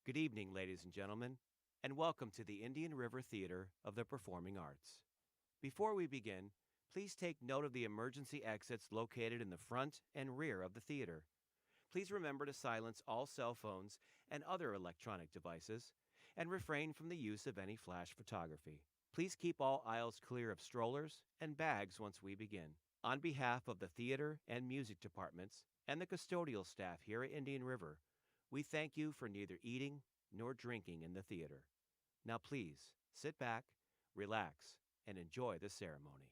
Good evening, ladies and gentlemen, and welcome to the Indian River Theater of the Performing Arts. Before we begin, please take note of the emergency exits located in the front and rear of the theater. Please remember to silence all cell phones and other electronic devices, and refrain from the use of any flash photography. Please keep all aisles clear of strollers and bags once we begin. On behalf of the theater and music departments and the custodial staff here at Indian River, we thank you for neither eating nor drinking in the theater. Now please, sit back, relax, and enjoy the ceremony.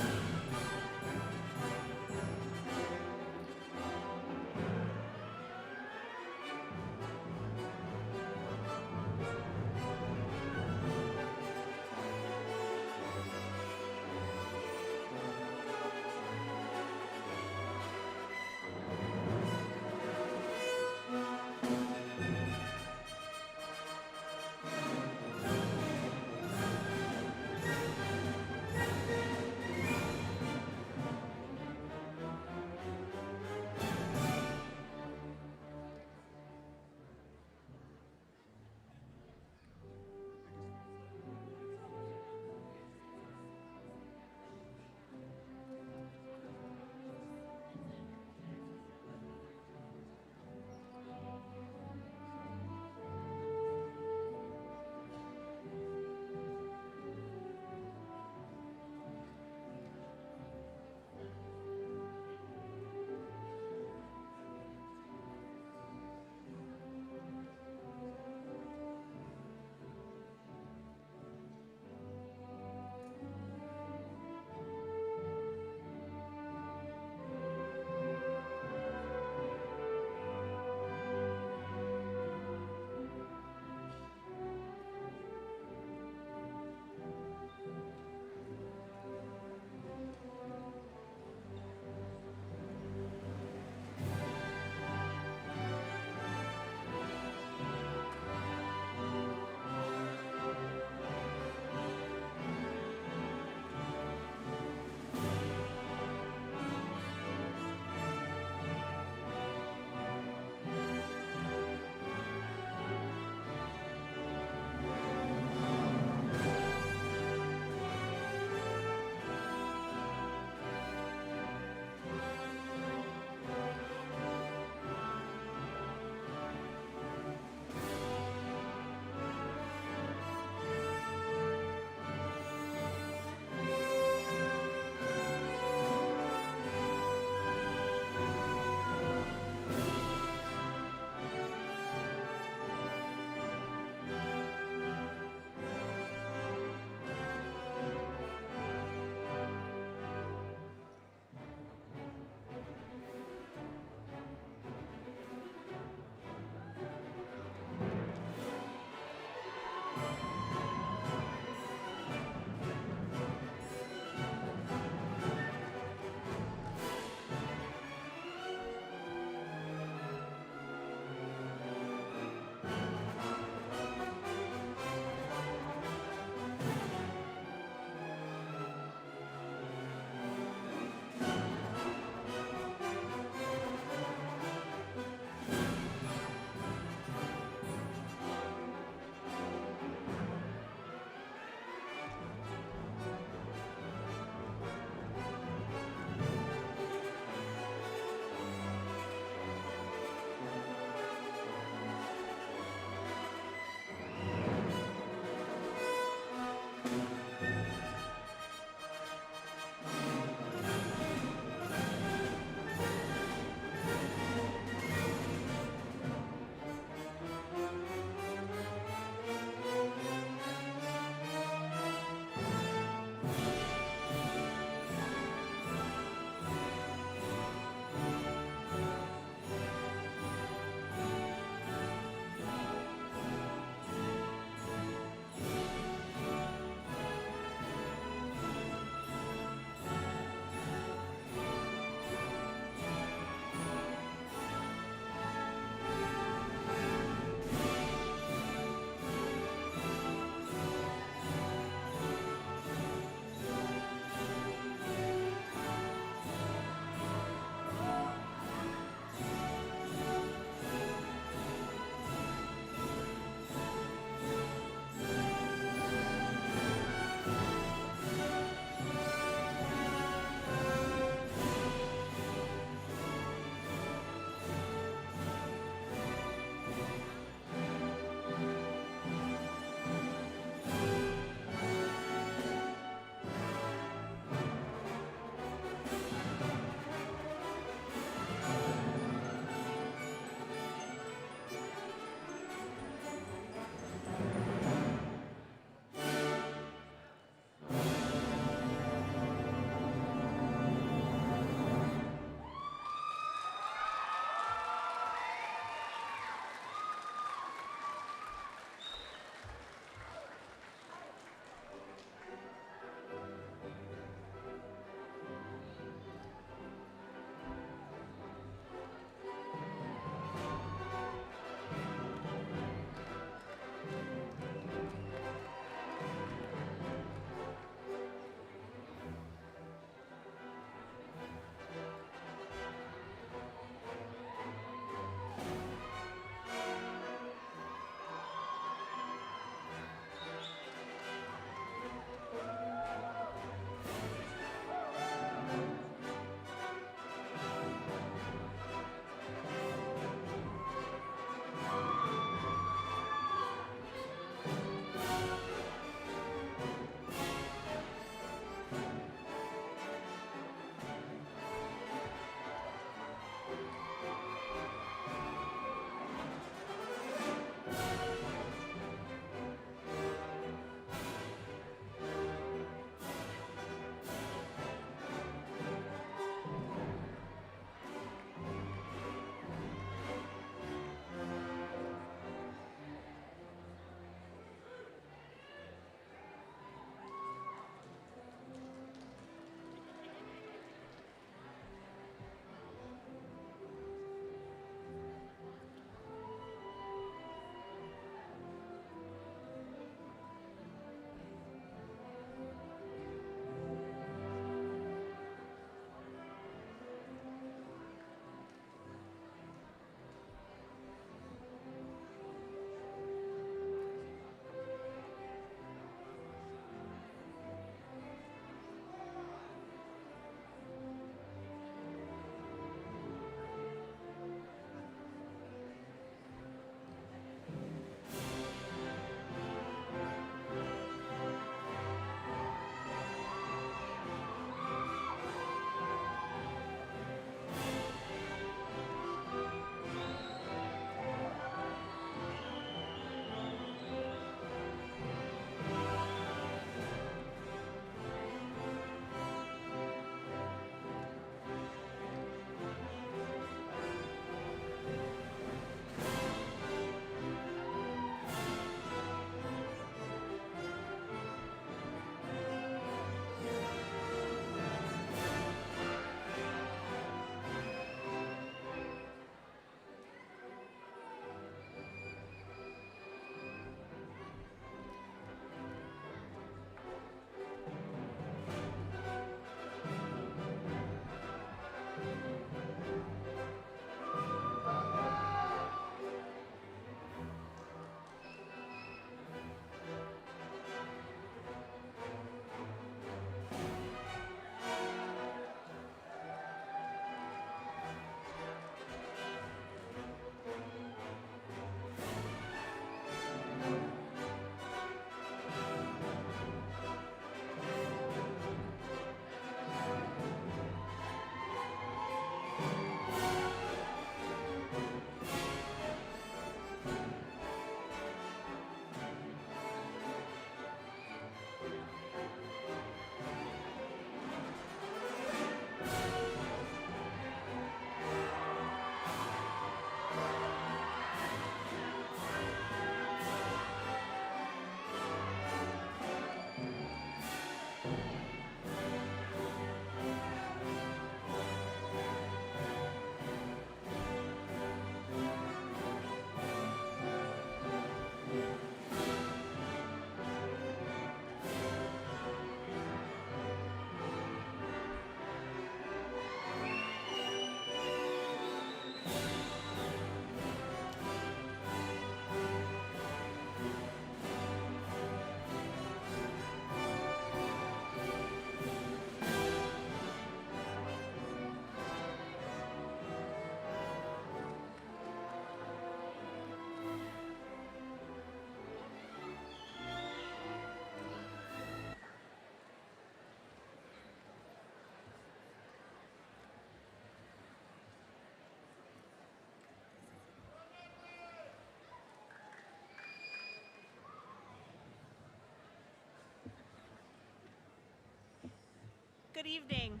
Good evening.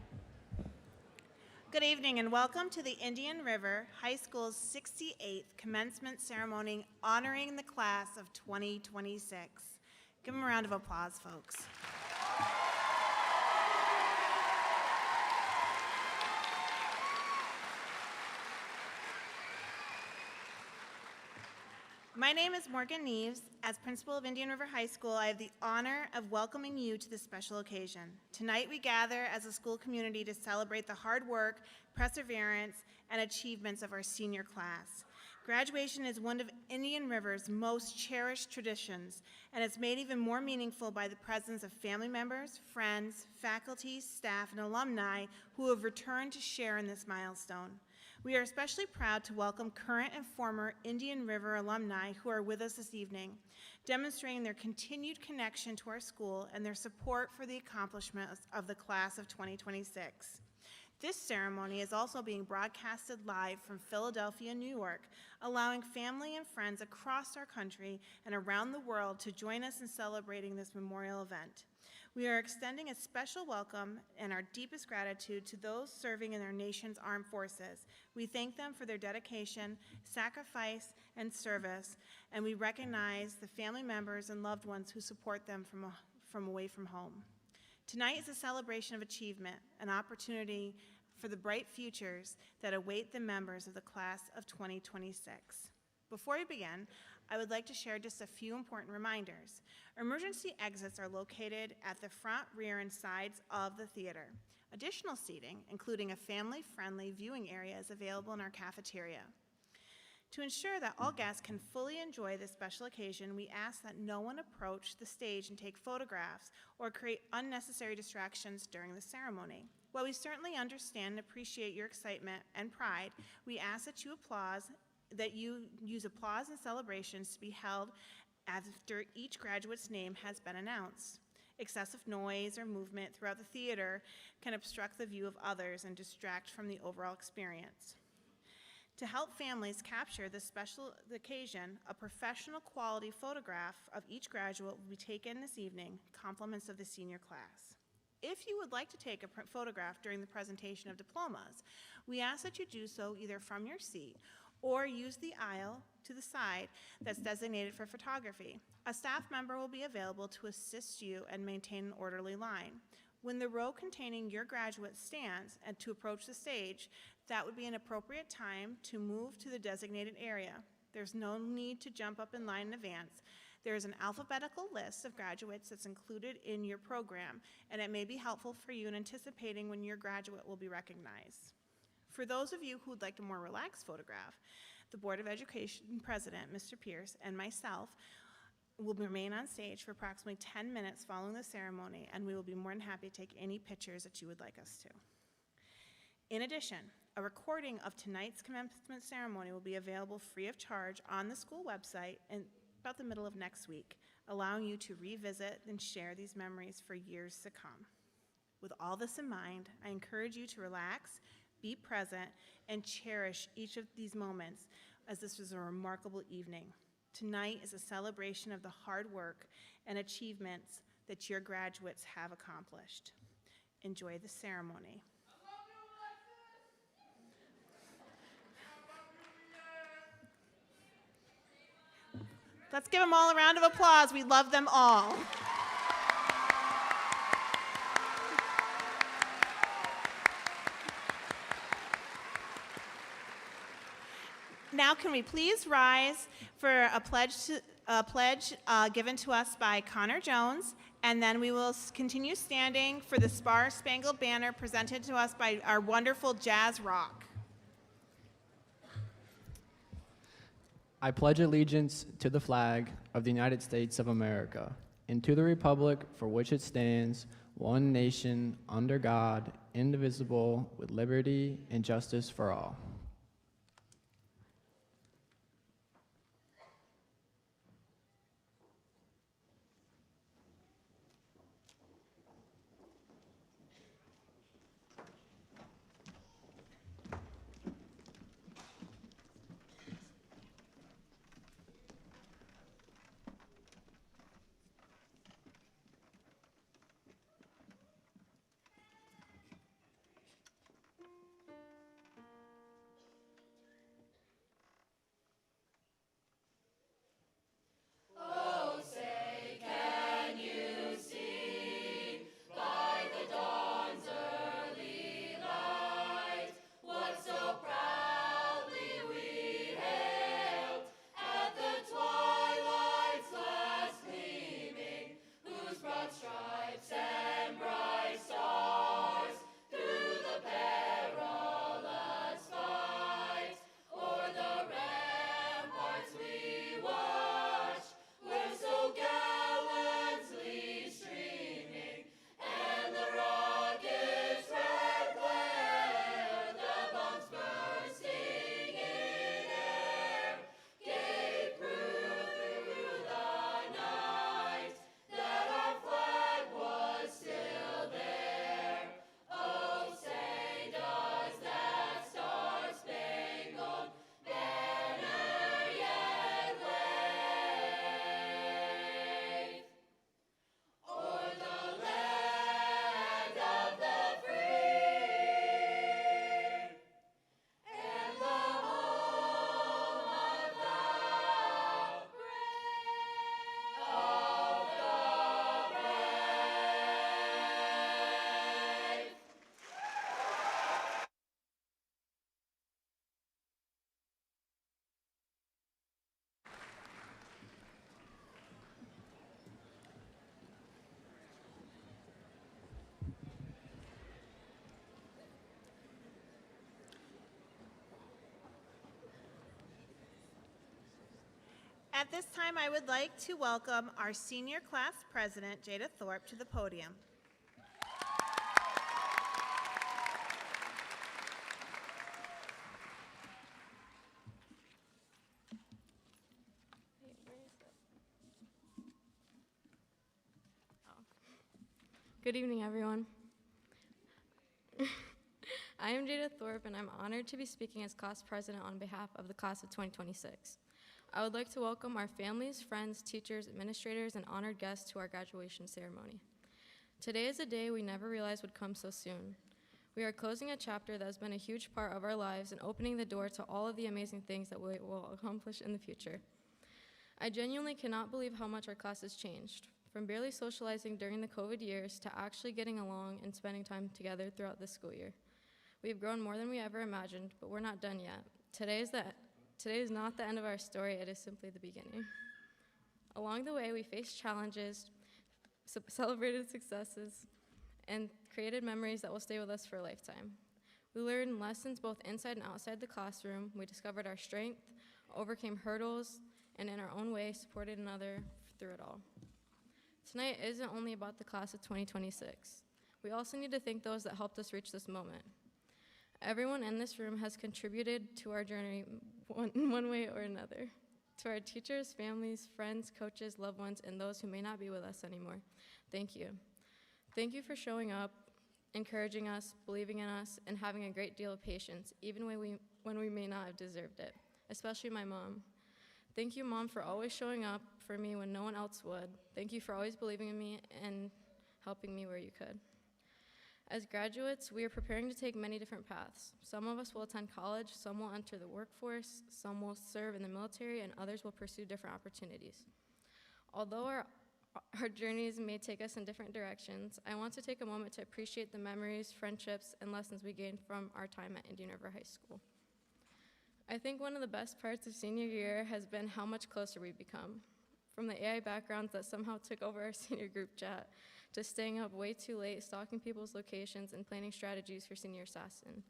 Good evening and welcome to the Indian River High School's 68th commencement ceremony honoring the class of 2026. Give them a round of applause, folks. My name is Morgan Neves. As principal of Indian River High School, I have the honor of welcoming you to this special occasion. Tonight we gather as a school community to celebrate the hard work, perseverance, and achievements of our senior class. Graduation is one of Indian River's most cherished traditions, and it's made even more meaningful by the presence of family members, friends, faculty, staff, and alumni who have returned to share in this milestone. We are especially proud to welcome current and former Indian River alumni who are with us this evening, demonstrating their continued connection to our school and their support for the accomplishments of the class of 2026. This ceremony is also being broadcasted live from Philadelphia, New York, allowing family and friends across our country and around the world to join us in celebrating this memorial event. We are extending a special welcome and our deepest gratitude to those serving in our nation's armed forces. We thank them for their dedication, sacrifice, and service, and we recognize the family members and loved ones who support them from away from home. Tonight is a celebration of achievement, an opportunity for the bright futures that await the members of the class of 2026. Before we begin, I would like to share just a few important reminders. Emergency exits are located at the front, rear, and sides of the theater. Additional seating, including a family-friendly viewing area, is available in our cafeteria. To ensure that all guests can fully enjoy this special occasion, we ask that no one approach the stage and take photographs or create unnecessary distractions during the ceremony. While we certainly understand and appreciate your excitement and pride, we ask that you use applause and celebrations to be held after each graduate's name has been announced. Excessive noise or movement throughout the theater can obstruct the view of others and distract from the overall experience. To help families capture this special occasion, a professional quality photograph of each graduate will be taken this evening, compliments of the senior class. If you would like to take a photograph during the presentation of diplomas, we ask that you do so either from your seat or use the aisle to the side that's designated for photography. A staff member will be available to assist you and maintain an orderly line. When the row containing your graduate stands and to approach the stage, that would be an appropriate time to move to the designated area. There's no need to jump up in line in advance. There is an alphabetical list of graduates that's included in your program, and it may be helpful for you in anticipating when your graduate will be recognized. For those of you who would like a more relaxed photograph, the Board of Education President, Mr. Pierce, and myself will remain on stage for approximately 10 minutes following the ceremony, and we will be more than happy to take any pictures that you would like us to. In addition, a recording of tonight's commencement ceremony will be available free of charge on the school website in about the middle of next week, allowing you to revisit and share these memories for years to come. With all this in mind, I encourage you to relax, be present, and cherish each of these moments, as this was a remarkable evening. Tonight is a celebration of the hard work and achievements that your graduates have accomplished. Enjoy the ceremony. Let's give them all a round of applause. We love them all. Now can we please rise for a pledge given to us by Connor Jones, and then we will continue standing for the Star Spangled Banner presented to us by our wonderful Jazz Rock. I pledge allegiance to the flag of the United States of America and to the republic for which it stands, one nation, under God, indivisible, with liberty and justice for all. At this time, I would like to welcome our senior class president, Jada Thorpe, to the podium. Good evening, everyone. I am Jada Thorpe, and I'm honored to be speaking as class president on behalf of the class of 2026. I would like to welcome our families, friends, teachers, administrators, and honored guests to our graduation ceremony. Today is a day we never realized would come so soon. We are closing a chapter that has been a huge part of our lives and opening the door to all of the amazing things that we will accomplish in the future. I genuinely cannot believe how much our class has changed. From barely socializing during the COVID years to actually getting along and spending time together throughout the school year. We have grown more than we ever imagined, but we're not done yet. Today is not the end of our story, it is simply the beginning. Along the way, we faced challenges, celebrated successes, and created memories that will stay with us for a lifetime. We learned lessons both inside and outside the classroom. We discovered our strength, overcame hurdles, and in our own way, supported another through it all. Tonight isn't only about the class of 2026. We also need to thank those that helped us reach this moment. Everyone in this room has contributed to our journey one way or another. To our teachers, families, friends, coaches, loved ones, and those who may not be with us anymore, thank you. Thank you for showing up, encouraging us, believing in us, and having a great deal of patience, even when we may not have deserved it, especially my mom. Thank you, Mom, for always showing up for me when no one else would. Thank you for always believing in me and helping me where you could. As graduates, we are preparing to take many different paths. Some of us will attend college, some will enter the workforce, some will serve in the military, and others will pursue different opportunities. Although our journeys may take us in different directions, I want to take a moment to appreciate the memories, friendships, and lessons we gained from our time at Indian River High School. I think one of the best parts of senior year has been how much closer we've become. From the AI backgrounds that somehow took over our senior group chat, to staying up way too late, stalking people's locations, and planning strategies for senior assassin.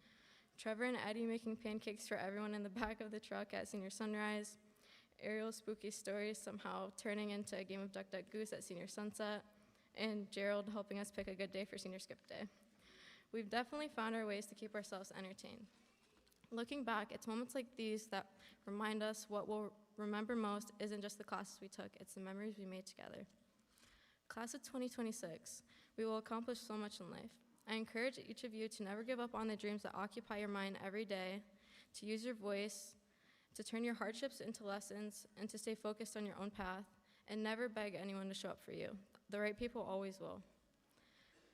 Trevor and Eddie making pancakes for everyone in the back of the truck at senior sunrise. Ariel's spooky stories somehow turning into a game of Duck Duck Goose at senior sunset. And Gerald helping us pick a good day for senior skip day. We've definitely found our ways to keep ourselves entertained. Looking back, it's moments like these that remind us what we'll remember most isn't just the classes we took, it's the memories we made together. Class of 2026, we will accomplish so much in life. I encourage each of you to never give up on the dreams that occupy your mind every day, to use your voice, to turn your hardships into lessons, and to stay focused on your own path, and never beg anyone to show up for you. The right people always will.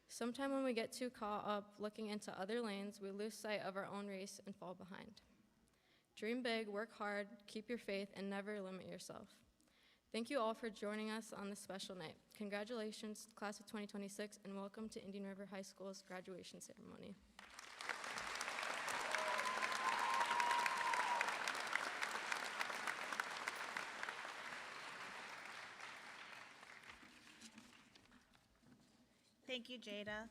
Sometimes when we get too caught up looking into other lanes, we lose sight of our own race and fall behind. Dream big, work hard, keep your faith, and never limit yourself. Thank you all for joining us on this special night. Congratulations, class of 2026, and welcome to Indian River High School's graduation ceremony. Thank you, Jada.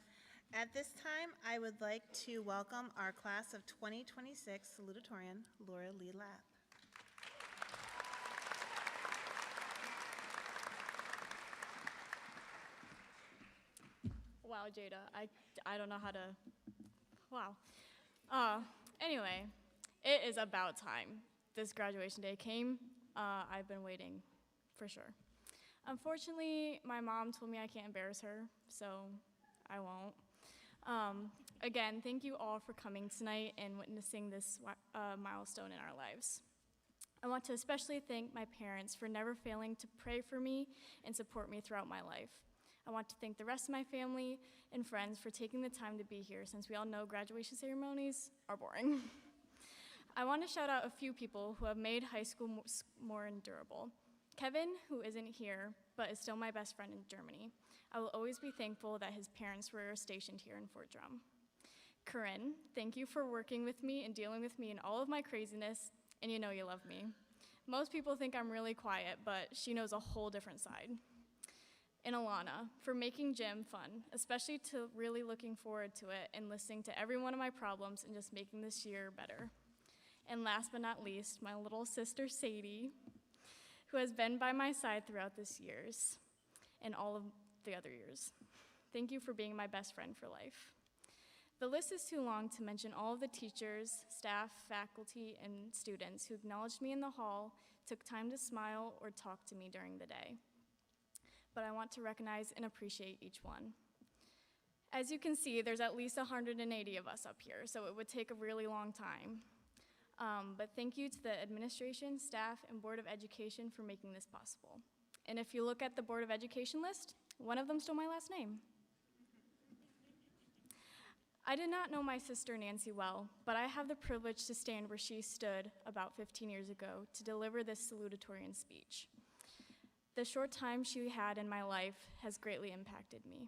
At this time, I would like to welcome our class of 2026 salutatorian, Laura Lee Lapp. Wow, Jada, I don't know how to, wow. Anyway, it is about time. This graduation day came. I've been waiting, for sure. Unfortunately, my mom told me I can't embarrass her, so I won't. Again, thank you all for coming tonight and witnessing this milestone in our lives. I want to especially thank my parents for never failing to pray for me and support me throughout my life. I want to thank the rest of my family and friends for taking the time to be here, since we all know graduation ceremonies are boring. I want to shout out a few people who have made high school more endurable. Kevin, who isn't here, but is still my best friend in Germany. I will always be thankful that his parents were stationed here in Fort Drum. Corinne, thank you for working with me and dealing with me in all of my craziness, and you know you love me. Most people think I'm really quiet, but she knows a whole different side. And Alana, for making gym fun, especially to really looking forward to it and listening to every one of my problems and just making this year better. And last but not least, my little sister Sadie, who has been by my side throughout this years and all of the other years. Thank you for being my best friend for life. The list is too long to mention all of the teachers, staff, faculty, and students who acknowledged me in the hall, took time to smile or talk to me during the day. But I want to recognize and appreciate each one. As you can see, there's at least 180 of us up here, so it would take a really long time. But thank you to the administration, staff, and Board of Education for making this possible. And if you look at the Board of Education list, one of them stole my last name. I did not know my sister Nancy well, but I have the privilege to stand where she stood about 15 years ago to deliver this salutatorian speech. The short time she had in my life has greatly impacted me.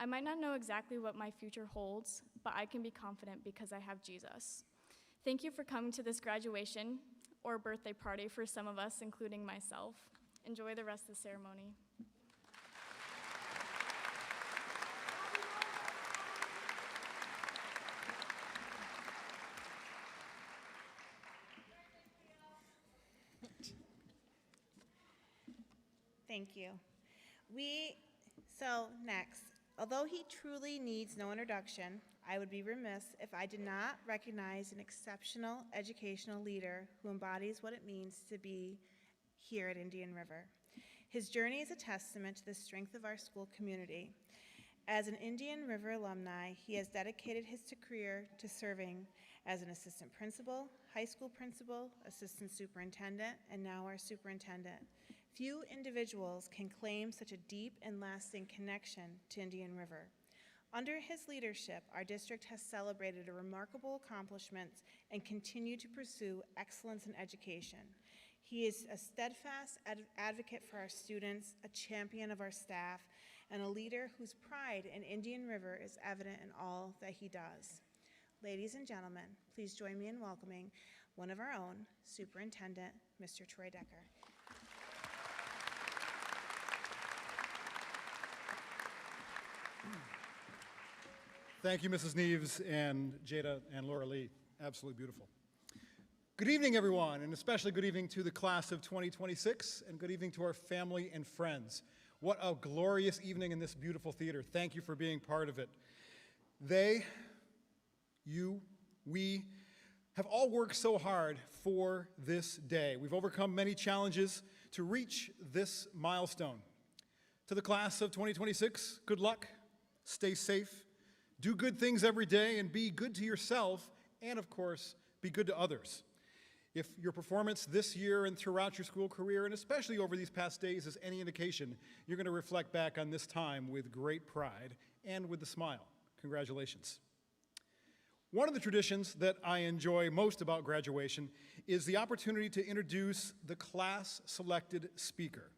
I might not know exactly what my future holds, but I can be confident because I have Jesus. Thank you for coming to this graduation or birthday party for some of us, including myself. Enjoy the rest of the ceremony. Thank you. So next, although he truly needs no introduction, I would be remiss if I did not recognize an exceptional educational leader who embodies what it means to be here at Indian River. His journey is a testament to the strength of our school community. As an Indian River alumni, he has dedicated his career to serving as an assistant principal, high school principal, assistant superintendent, and now our superintendent. Few individuals can claim such a deep and lasting connection to Indian River. Under his leadership, our district has celebrated remarkable accomplishments and continued to pursue excellence in education. He is a steadfast advocate for our students, a champion of our staff, and a leader whose pride in Indian River is evident in all that he does. Ladies and gentlemen, please join me in welcoming one of our own, Superintendent, Mr. Troy Decker. Thank you, Mrs. Neves and Jada and Laura Lee. Absolutely beautiful. Good evening, everyone, and especially good evening to the class of 2026, and good evening to our family and friends. What a glorious evening in this beautiful theater. Thank you for being part of it. They, you, we have all worked so hard for this day. We've overcome many challenges to reach this milestone. To the class of 2026, good luck, stay safe, do good things every day, and be good to yourself, and of course, be good to others. If your performance this year and throughout your school career, and especially over these past days, is any indication, you're going to reflect back on this time with great pride and with a smile. Congratulations. One of the traditions that I enjoy most about graduation is the opportunity to introduce the class-selected speaker.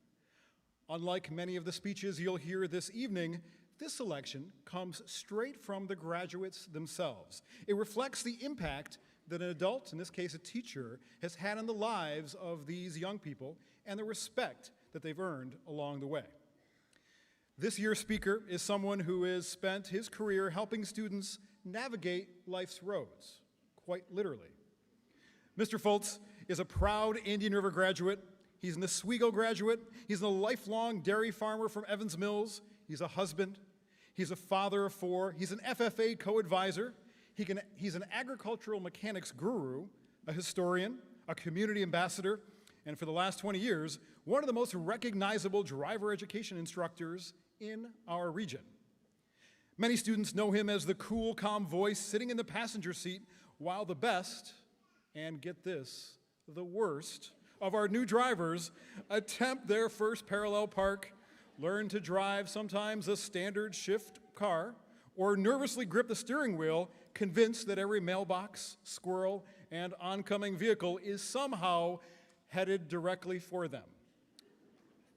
Unlike many of the speeches you'll hear this evening, this selection comes straight from the graduates themselves. It reflects the impact that an adult, in this case a teacher, has had on the lives of these young people and the respect that they've earned along the way. This year's speaker is someone who has spent his career helping students navigate life's roads, quite literally. Mr. Foltz is a proud Indian River graduate. He's an Oswego graduate. He's a lifelong dairy farmer from Evans Mills. He's a husband. He's a father of 4. He's an FFA co-advisor. He's an agricultural mechanics guru, a historian, a community ambassador, and for the last 20 years, one of the most recognizable driver education instructors in our region. Many students know him as the cool, calm voice sitting in the passenger seat while the best, and get this, the worst, of our new drivers attempt their first parallel park, learn to drive sometimes a standard shift car, or nervously grip the steering wheel, convinced that every mailbox, squirrel, and oncoming vehicle is somehow headed directly for them.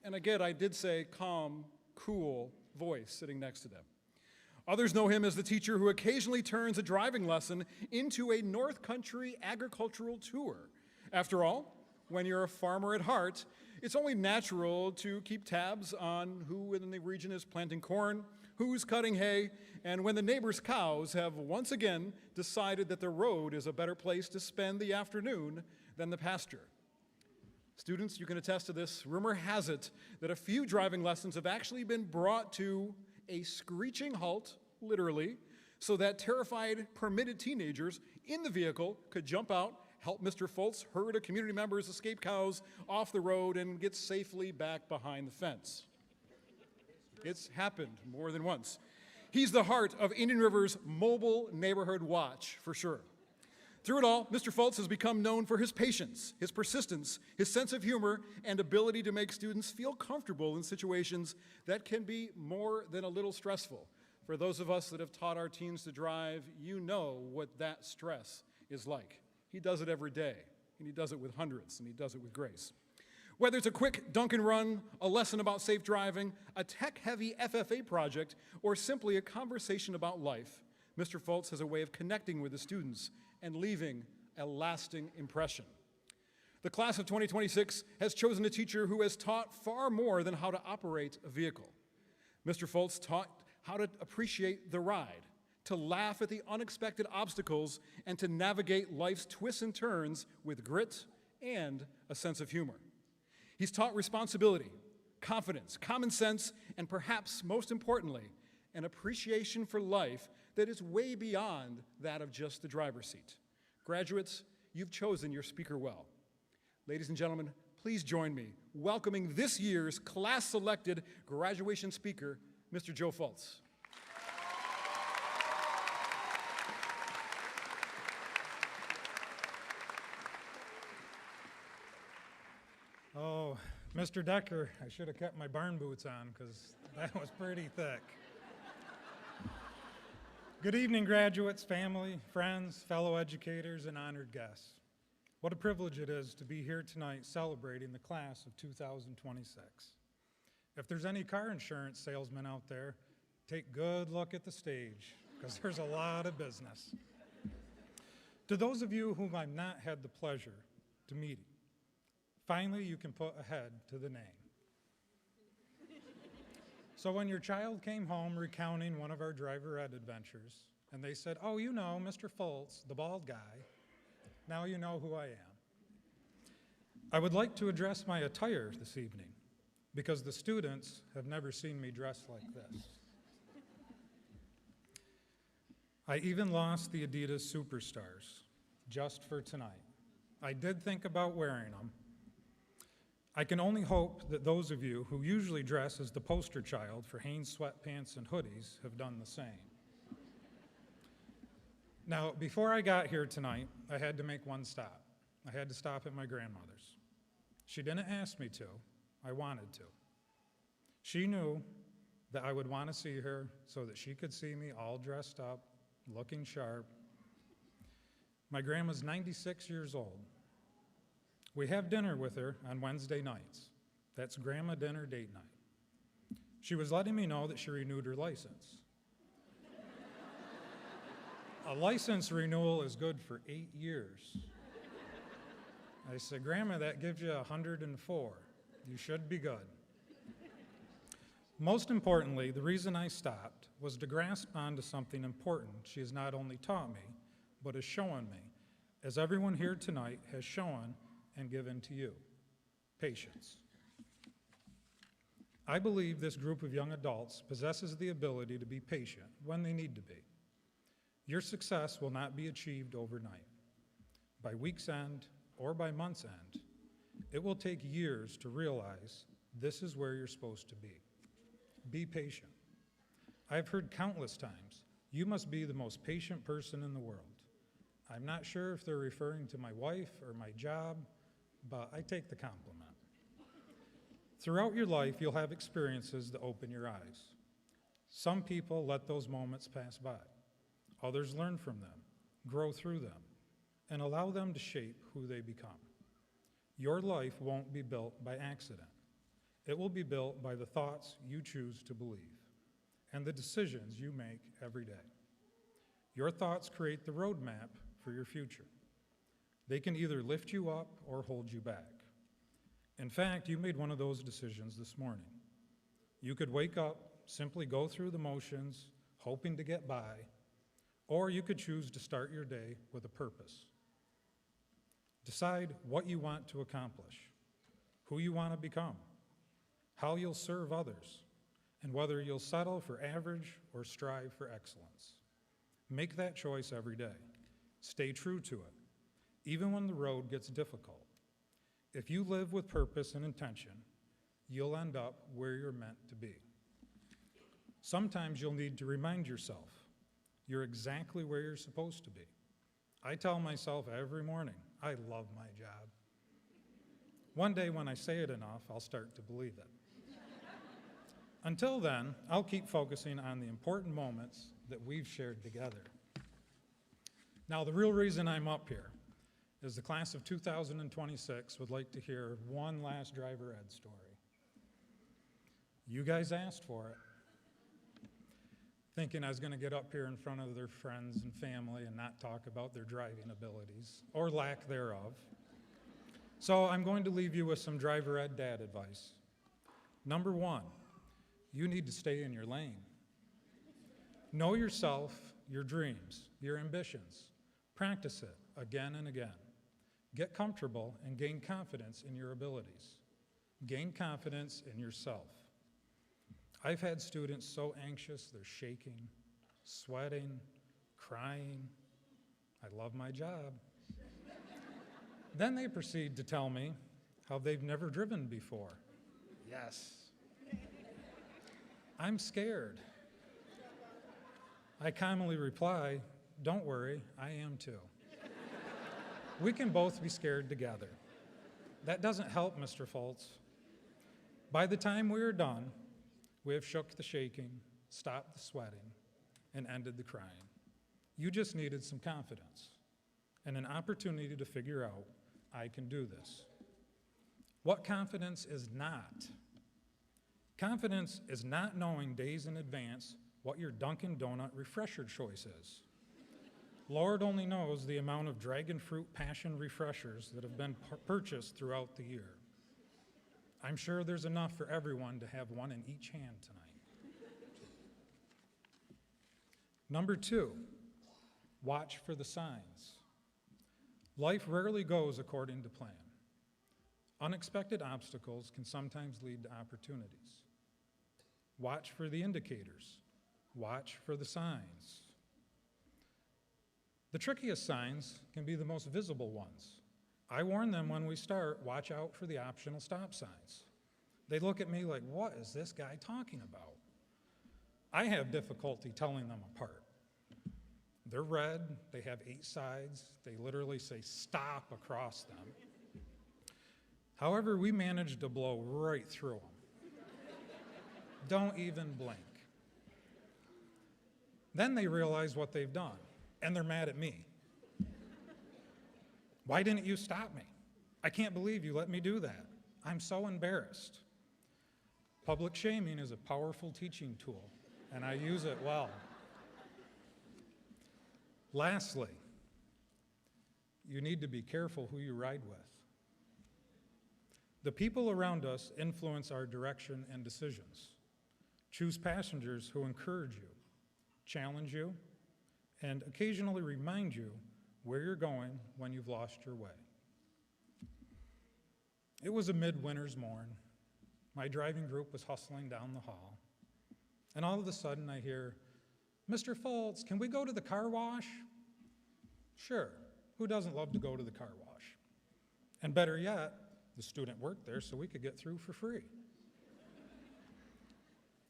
And again, I did say calm, cool voice sitting next to them. Others know him as the teacher who occasionally turns a driving lesson into a North Country agricultural tour. After all, when you're a farmer at heart, it's only natural to keep tabs on who in the region is planting corn, who's cutting hay, and when the neighbor's cows have once again decided that the road is a better place to spend the afternoon than the pasture. Students, you can attest to this. Rumor has it that a few driving lessons have actually been brought to a screeching halt, literally, so that terrified, permitted teenagers in the vehicle could jump out, help Mr. Foltz herd a community member's escaped cows off the road, and get safely back behind the fence. It's happened more than once. He's the heart of Indian River's mobile neighborhood watch, for sure. Through it all, Mr. Foltz has become known for his patience, his persistence, his sense of humor, and ability to make students feel comfortable in situations that can be more than a little stressful. For those of us that have taught our teens to drive, you know what that stress is like. He does it every day, and he does it with hundreds, and he does it with grace. Whether it's a quick dunk and run, a lesson about safe driving, a tech-heavy FFA project, or simply a conversation about life, Mr. Foltz has a way of connecting with the students and leaving a lasting impression. The class of 2026 has chosen a teacher who has taught far more than how to operate a vehicle. Mr. Foltz taught how to appreciate the ride, to laugh at the unexpected obstacles, and to navigate life's twists and turns with grit and a sense of humor. He's taught responsibility, confidence, common sense, and perhaps most importantly, an appreciation for life that is way beyond that of just the driver's seat. Graduates, you've chosen your speaker well. Ladies and gentlemen, please join me welcoming this year's class-selected graduation speaker, Mr. Joe Foltz. Oh, Mr. Decker, I should have kept my barn boots on because that was pretty thick. Good evening, graduates, family, friends, fellow educators, and honored guests. What a privilege it is to be here tonight celebrating the class of 2026. If there's any car insurance salesmen out there, take a good look at the stage because there's a lot of business. To those of you whom I've not had the pleasure to meet, finally you can put a head to the name. So when your child came home recounting one of our driver ed adventures, and they said, "Oh, you know, Mr. Foltz, the bald guy," now you know who I am. I would like to address my attire this evening because the students have never seen me dressed like this. I even lost the Adidas Superstars just for tonight. I did think about wearing them. I can only hope that those of you who usually dress as the poster child for Hanes sweatpants and hoodies have done the same. Now, before I got here tonight, I had to make one stop. I had to stop at my grandmother's. She didn't ask me to, I wanted to. She knew that I would want to see her so that she could see me all dressed up, looking sharp. My grandma's 96 years old. We have dinner with her on Wednesday nights. That's grandma dinner date night. She was letting me know that she renewed her license. A license renewal is good for 8 years. I said, "Grandma, that gives you 104. You should be good." Most importantly, the reason I stopped was to grasp onto something important she has not only taught me, but has shown me, as everyone here tonight has shown and given to you: patience. I believe this group of young adults possesses the ability to be patient when they need to be. Your success will not be achieved overnight. By week's end or by month's end, it will take years to realize this is where you're supposed to be. Be patient. I've heard countless times, "You must be the most patient person in the world." I'm not sure if they're referring to my wife or my job, but I take the compliment. Throughout your life, you'll have experiences that open your eyes. Some people let those moments pass by. Others learn from them, grow through them, and allow them to shape who they become. Your life won't be built by accident. It will be built by the thoughts you choose to believe and the decisions you make every day. Your thoughts create the roadmap for your future. They can either lift you up or hold you back. In fact, you made one of those decisions this morning. You could wake up, simply go through the motions, hoping to get by, or you could choose to start your day with a purpose. Decide what you want to accomplish. who you want to become, how you'll serve others, and whether you'll settle for average or strive for excellence. Make that choice every day. Stay true to it, even when the road gets difficult. If you live with purpose and intention, you'll end up where you're meant to be. Sometimes you'll need to remind yourself you're exactly where you're supposed to be. I tell myself every morning, I love my job. One day when I say it enough, I'll start to believe it. Until then, I'll keep focusing on the important moments that we've shared together. Now, the real reason I'm up here is the class of 2026 would like to hear one last driver ed story. You guys asked for it, thinking I was going to get up here in front of their friends and family and not talk about their driving abilities, or lack thereof. So I'm going to leave you with some driver ed dad advice. Number one, you need to stay in your lane. Know yourself, your dreams, your ambitions. Practice it again and again. Get comfortable and gain confidence in your abilities. Gain confidence in yourself. I've had students so anxious they're shaking, sweating, crying. I love my job. Then they proceed to tell me how they've never driven before. Yes. I'm scared. I commonly reply, don't worry, I am too. We can both be scared together. That doesn't help, Mr. Foltz. By the time we are done, we have shook the shaking, stopped the sweating, and ended the crying. You just needed some confidence and an opportunity to figure out, I can do this. What confidence is not? Confidence is not knowing days in advance what your Dunkin' Donut refresher choice is. Lord only knows the amount of dragon fruit passion refreshers that have been purchased throughout the year. I'm sure there's enough for everyone to have one in each hand tonight. Number two, watch for the signs. Life rarely goes according to plan. Unexpected obstacles can sometimes lead to opportunities. Watch for the indicators. Watch for the signs. The trickiest signs can be the most visible ones. I warn them when we start, watch out for the optional stop signs. They look at me like, what is this guy talking about? I have difficulty telling them apart. They're red, they have 8 sides, they literally say stop across them. However, we managed to blow right through them. Don't even blink. Then they realize what they've done, and they're mad at me. Why didn't you stop me? I can't believe you let me do that. I'm so embarrassed. Public shaming is a powerful teaching tool, and I use it well. Lastly, you need to be careful who you ride with. The people around us influence our direction and decisions. Choose passengers who encourage you, challenge you, and occasionally remind you where you're going when you've lost your way. It was a midwinter's morn. My driving group was hustling down the hall, and all of a sudden I hear, Mr. Foltz, can we go to the car wash? Sure, who doesn't love to go to the car wash? And better yet, the student worked there so we could get through for free.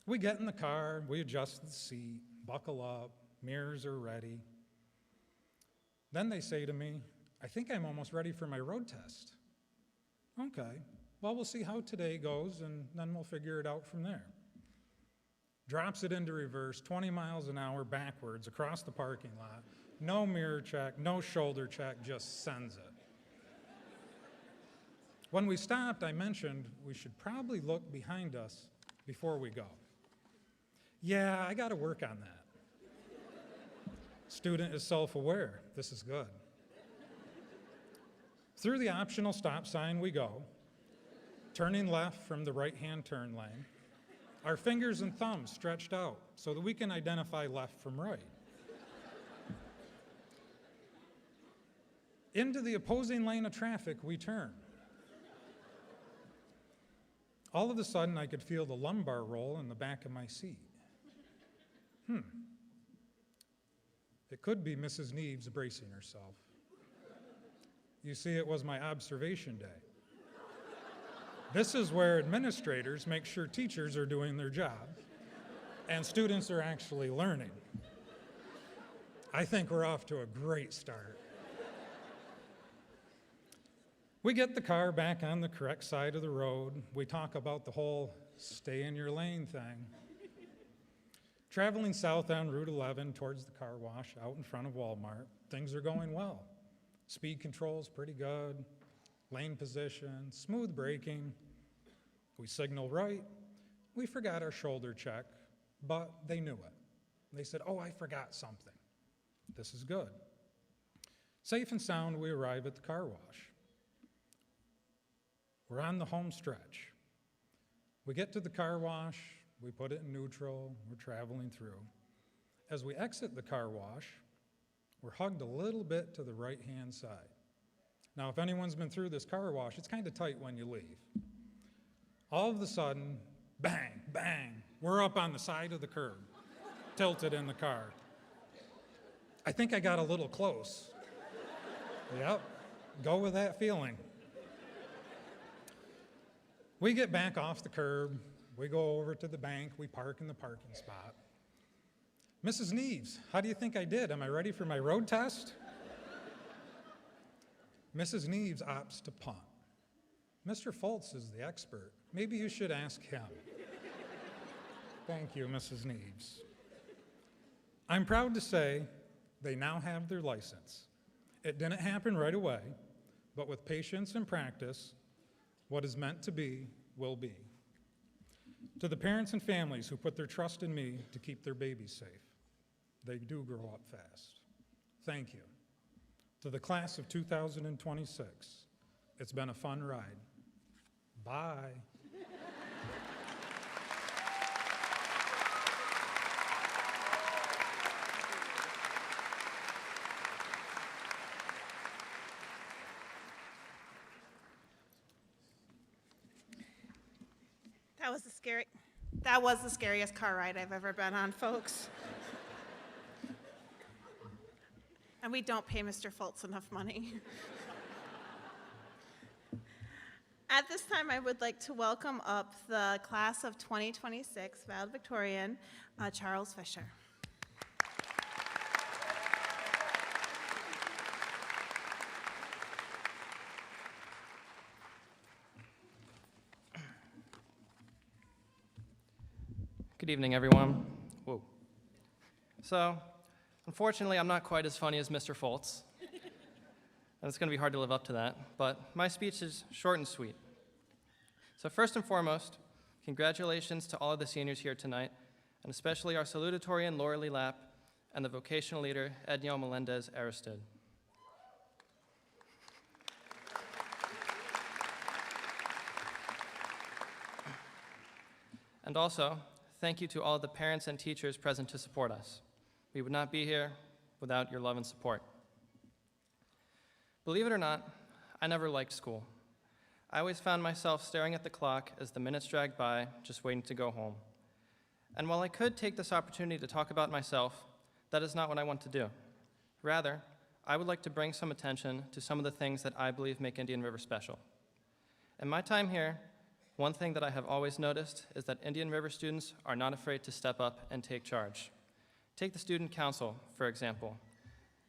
We get in the car, we adjust the seat, buckle up, mirrors are ready. Then they say to me, I think I'm almost ready for my road test. Okay, well, we'll see how today goes, and then we'll figure it out from there. Drops it into reverse, 20 miles an hour backwards across the parking lot. No mirror check, no shoulder check, just sends it. When we stopped, I mentioned we should probably look behind us before we go. Yeah, I got to work on that. Student is self-aware. This is good. Through the optional stop sign we go, turning left from the right-hand turn lane, our fingers and thumbs stretched out so that we can identify left from right. Into the opposing lane of traffic we turn. All of a sudden, I could feel the lumbar roll in the back of my seat. It could be Mrs. Neves bracing herself. You see, it was my observation day. This is where administrators make sure teachers are doing their job and students are actually learning. I think we're off to a great start. We get the car back on the correct side of the road. We talk about the whole stay in your lane thing. Traveling south on Route 11 towards the car wash out in front of Walmart, things are going well. Speed control's pretty good, lane position, smooth braking. We signal right. We forgot our shoulder check, but they knew it. They said, "Oh, I forgot something." This is good. Safe and sound, we arrive at the car wash. We're on the home stretch. We get to the car wash, we put it in neutral, we're traveling through. As we exit the car wash, we're hugged a little bit to the right-hand side. Now, if anyone's been through this car wash, it's kind of tight when you leave. All of a sudden, bang, bang, we're up on the side of the curb, tilted in the car. I think I got a little close. Yep, go with that feeling. We get back off the curb, we go over to the bank, we park in the parking spot. "Mrs. Neves, how do you think I did? Am I ready for my road test?" Mrs. Neves opts to punt. "Mr. Foltz is the expert. Maybe you should ask him." Thank you, Mrs. Neves. I'm proud to say they now have their license. It didn't happen right away, but with patience and practice, what is meant to be will be. To the parents and families who put their trust in me to keep their babies safe, they do grow up fast. Thank you. To the class of 2026, it's been a fun ride. Bye. That was the scariest car ride I've ever been on, folks. And we don't pay Mr. Foltz enough money. At this time, I would like to welcome up the class of 2026 valedictorian, Charles Fisher. Good evening, everyone. Whoa. So, unfortunately, I'm not quite as funny as Mr. Foltz, and it's going to be hard to live up to that, but my speech is short and sweet. So first and foremost, congratulations to all of the seniors here tonight, and especially our salutatorian, Laura Lee Lapp, and the vocational leader, Ednio Melendez Aristid. And also, thank you to all of the parents and teachers present to support us. We would not be here without your love and support. Believe it or not, I never liked school. I always found myself staring at the clock as the minutes dragged by, just waiting to go home. And while I could take this opportunity to talk about myself, that is not what I want to do. Rather, I would like to bring some attention to some of the things that I believe make Indian River special. In my time here, one thing that I have always noticed is that Indian River students are not afraid to step up and take charge. Take the student council, for example.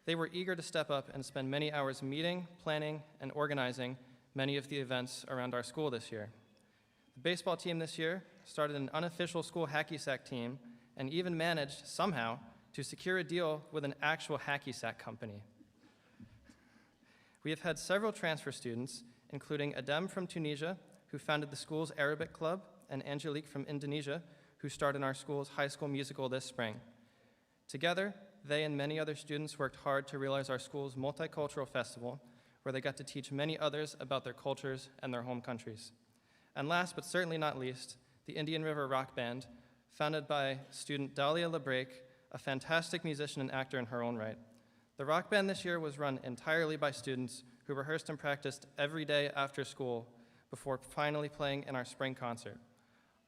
They were eager to step up and spend many hours meeting, planning, and organizing many of the events around our school this year. The baseball team this year started an unofficial school hacky sack team and even managed, somehow, to secure a deal with an actual hacky sack company. We have had several transfer students, including Adem from Tunisia, who founded the school's Arabic club, and Angelique from Indonesia, who starred in our school's high school musical this spring. Together, they and many other students worked hard to realize our school's multicultural festival, where they got to teach many others about their cultures and their home countries. And last but certainly not least, the Indian River Rock Band, founded by student Dahlia LeBrake, a fantastic musician and actor in her own right. The rock band this year was run entirely by students who rehearsed and practiced every day after school before finally playing in our spring concert.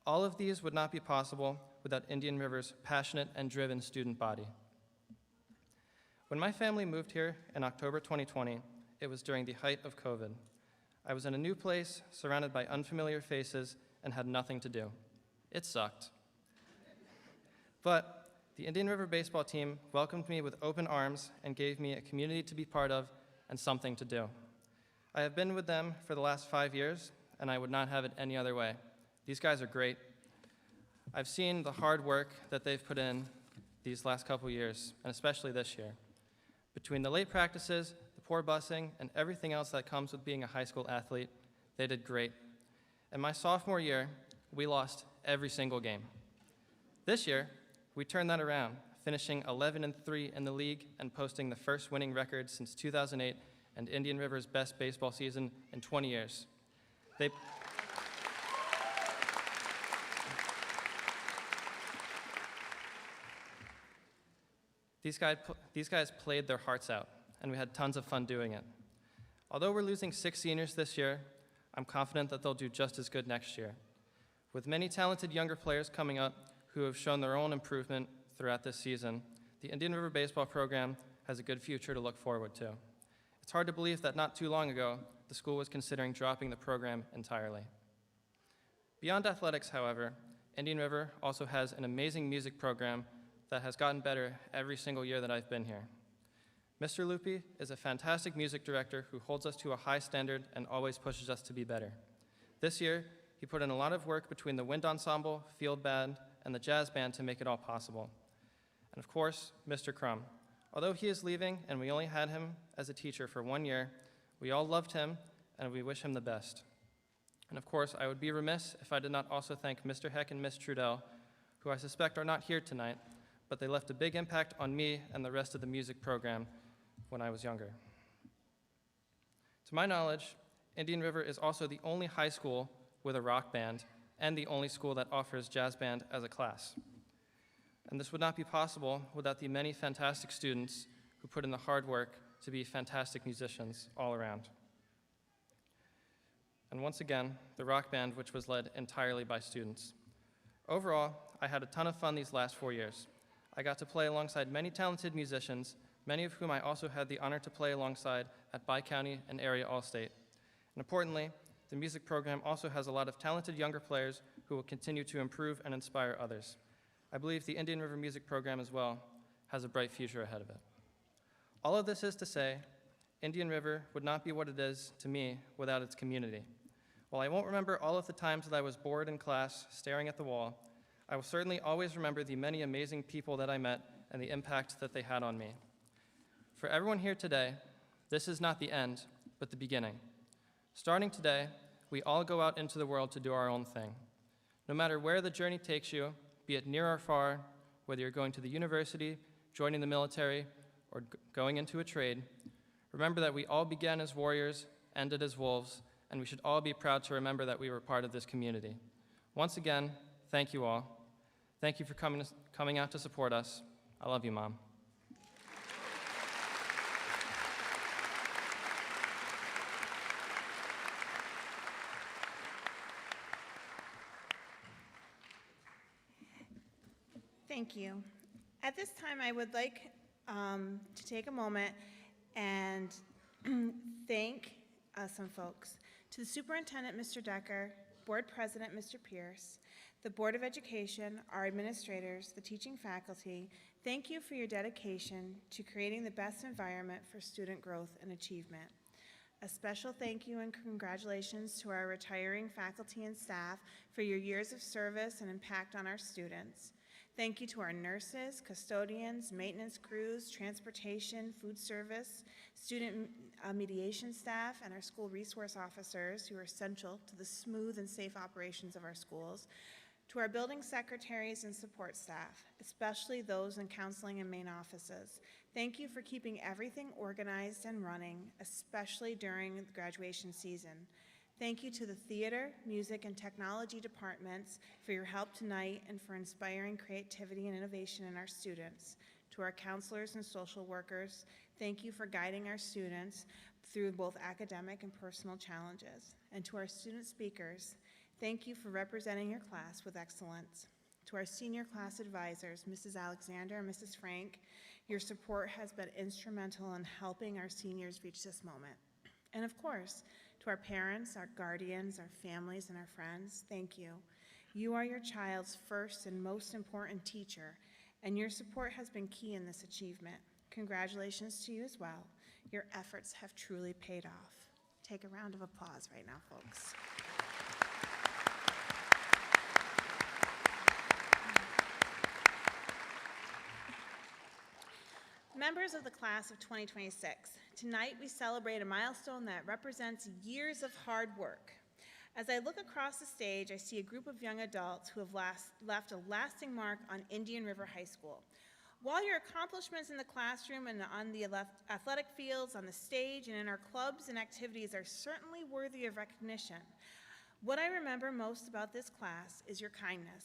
All of these would not be possible without Indian River's passionate and driven student body. When my family moved here in October 2020, it was during the height of COVID. I was in a new place, surrounded by unfamiliar faces, and had nothing to do. It sucked. But the Indian River baseball team welcomed me with open arms and gave me a community to be part of and something to do. I have been with them for the last 5 years, and I would not have it any other way. These guys are great. I've seen the hard work that they've put in these last couple years, and especially this year. Between the late practices, the poor busing, and everything else that comes with being a high school athlete, they did great. In my sophomore year, we lost every single game. This year, we turned that around, finishing 11-3 in the league and posting the first winning record since 2008 and Indian River's best baseball season in 20 years. These guys played their hearts out, and we had tons of fun doing it. Although we're losing 6 seniors this year, I'm confident that they'll do just as good next year. With many talented younger players coming up who have shown their own improvement throughout this season, the Indian River baseball program has a good future to look forward to. It's hard to believe that not too long ago, the school was considering dropping the program entirely. Beyond athletics, however, Indian River also has an amazing music program that has gotten better every single year that I've been here. Mr. Lupi is a fantastic music director who holds us to a high standard and always pushes us to be better. This year, he put in a lot of work between the wind ensemble, field band, and the jazz band to make it all possible. And of course, Mr. Crum. Although he is leaving and we only had him as a teacher for 1 year, we all loved him and we wish him the best. And of course, I would be remiss if I did not also thank Mr. Heck and Miss Trudell, who I suspect are not here tonight, but they left a big impact on me and the rest of the music program when I was younger. To my knowledge, Indian River is also the only high school with a rock band and the only school that offers jazz band as a class. And this would not be possible without the many fantastic students who put in the hard work to be fantastic musicians all around. And once again, the rock band, which was led entirely by students. Overall, I had a ton of fun these last 4 years. I got to play alongside many talented musicians, many of whom I also had the honor to play alongside at Bi-County and Area All-State. And importantly, the music program also has a lot of talented younger players who will continue to improve and inspire others. I believe the Indian River Music Program as well has a bright future ahead of it. All of this is to say, Indian River would not be what it is to me without its community. While I won't remember all of the times that I was bored in class staring at the wall, I will certainly always remember the many amazing people that I met and the impact that they had on me. For everyone here today, this is not the end, but the beginning. Starting today, we all go out into the world to do our own thing. No matter where the journey takes you, be it near or far, whether you're going to the university, joining the military, or going into a trade, remember that we all began as warriors, ended as wolves, and we should all be proud to remember that we were part of this community. Once again, thank you all. Thank you for coming out to support us. I love you, Mom. Thank you. At this time, I would like to take a moment and thank some folks. To the Superintendent, Mr. Decker, Board President, Mr. Pierce, the Board of Education, our administrators, the teaching faculty, thank you for your dedication to creating the best environment for student growth and achievement. A special thank you and congratulations to our retiring faculty and staff for your years of service and impact on our students. Thank you to our nurses, custodians, maintenance crews, transportation, food service, student mediation staff, and our school resource officers who are essential to the smooth and safe operations of our schools. To our building secretaries and support staff, especially those in counseling and main offices, thank you for keeping everything organized and running, especially during the graduation season. Thank you to the theater, music, and technology departments for your help tonight and for inspiring creativity and innovation in our students. To our counselors and social workers, thank you for guiding our students through both academic and personal challenges. And to our student speakers, thank you for representing your class with excellence. To our senior class advisors, Mrs. Alexander and Mrs. Frank, your support has been instrumental in helping our seniors reach this moment. And of course, to our parents, our guardians, our families, and our friends, thank you. You are your child's first and most important teacher, and your support has been key in this achievement. Congratulations to you as well. Your efforts have truly paid off. Take a round of applause right now, folks. Members of the class of 2026, tonight we celebrate a milestone that represents years of hard work. As I look across the stage, I see a group of young adults who have left a lasting mark on Indian River High School. While your accomplishments in the classroom and on the athletic fields, on the stage, and in our clubs and activities are certainly worthy of recognition, what I remember most about this class is your kindness.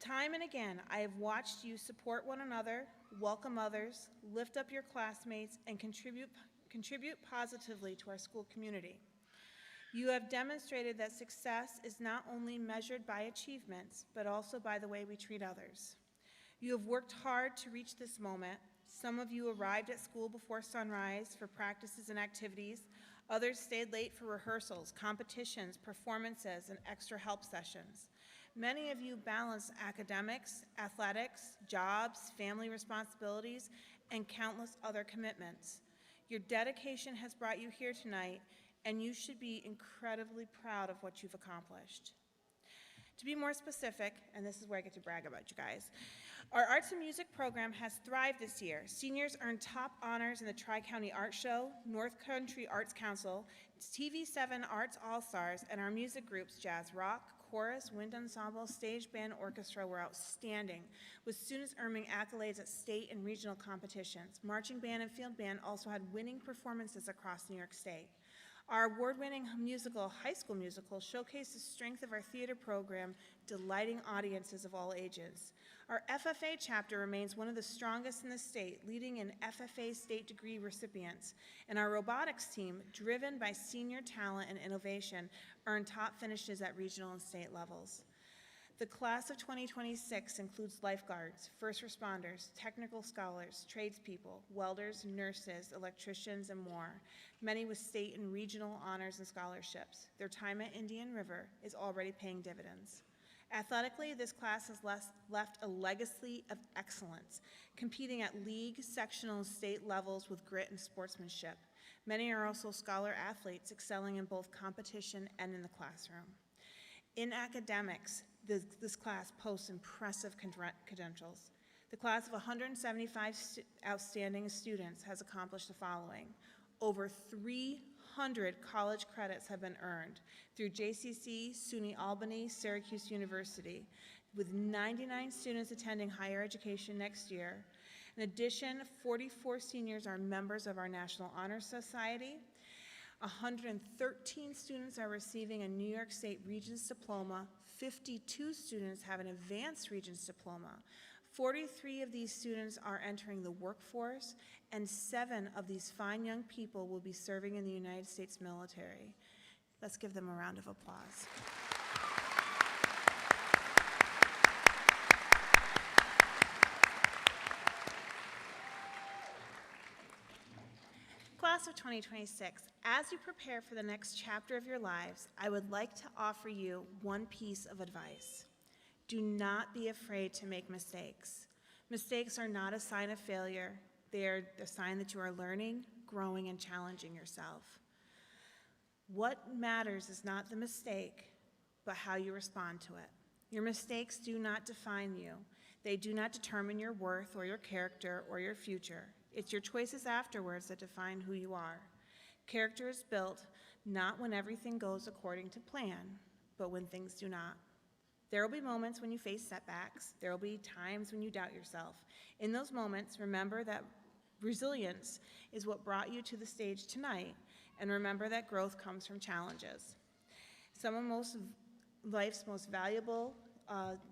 Time and again, I have watched you support one another, welcome others, lift up your classmates, and contribute positively to our school community. You have demonstrated that success is not only measured by achievements, but also by the way we treat others. You have worked hard to reach this moment. Some of you arrived at school before sunrise for practices and activities. Others stayed late for rehearsals, competitions, performances, and extra help sessions. Many of you balanced academics, athletics, jobs, family responsibilities, and countless other commitments. Your dedication has brought you here tonight, and you should be incredibly proud of what you've accomplished. To be more specific, and this is where I get to brag about you guys, our arts and music program has thrived this year. Seniors earned top honors in the Tri-County Art Show, North Country Arts Council, TV7 Arts All-Stars, and our music groups, Jazz Rock, Chorus, Wind Ensemble, Stage Band, Orchestra were outstanding, with students earning accolades at state and regional competitions. Marching band and field band also had winning performances across New York State. Our award-winning musical, High School Musical, showcased the strength of our theater program, delighting audiences of all ages. Our FFA chapter remains one of the strongest in the state, leading in FFA state degree recipients. And our robotics team, driven by senior talent and innovation, earned top finishes at regional and state levels. The class of 2026 includes lifeguards, first responders, technical scholars, tradespeople, welders, nurses, electricians, and more, many with state and regional honors and scholarships. Their time at Indian River is already paying dividends. Athletically, this class has left a legacy of excellence, competing at league, sectional, and state levels with grit and sportsmanship. Many are also scholar athletes, excelling in both competition and in the classroom. In academics, this class posts impressive credentials. The class of 175 outstanding students has accomplished the following. Over 300 college credits have been earned through JCC, SUNY Albany, Syracuse University, with 99 students attending higher education next year. In addition, 44 seniors are members of our National Honor Society. 113 students are receiving a New York State Regents Diploma. 52 students have an Advanced Regents Diploma. 43 of these students are entering the workforce, and 7 of these fine young people will be serving in the United States military. Let's give them a round of applause. Class of 2026, as you prepare for the next chapter of your lives, I would like to offer you one piece of advice. Do not be afraid to make mistakes. Mistakes are not a sign of failure. They are a sign that you are learning, growing, and challenging yourself. What matters is not the mistake, but how you respond to it. Your mistakes do not define you. They do not determine your worth or your character or your future. It's your choices afterwards that define who you are. Character is built not when everything goes according to plan, but when things do not. There will be moments when you face setbacks. There will be times when you doubt yourself. In those moments, remember that resilience is what brought you to the stage tonight, and remember that growth comes from challenges. Some of life's most valuable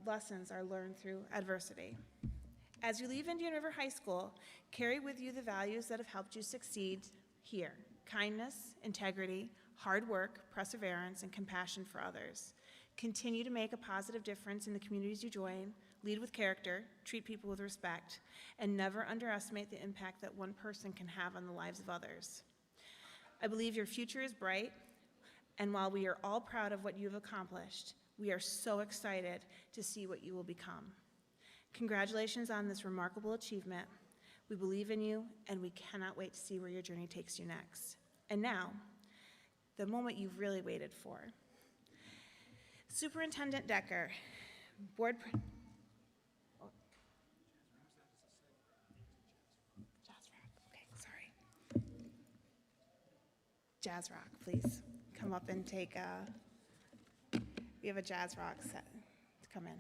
lessons are learned through adversity. As you leave Indian River High School, carry with you the values that have helped you succeed here. kindness, integrity, hard work, perseverance, and compassion for others. Continue to make a positive difference in the communities you join, lead with character, treat people with respect, and never underestimate the impact that one person can have on the lives of others. I believe your future is bright, and while we are all proud of what you've accomplished, we are so excited to see what you will become. Congratulations on this remarkable achievement. We believe in you, and we cannot wait to see where your journey takes you next. And now, the moment you've really waited for. Superintendent Decker, Board Jazz Rock, okay, sorry. Jazz Rock, please come up and take we have a Jazz Rock set to come in.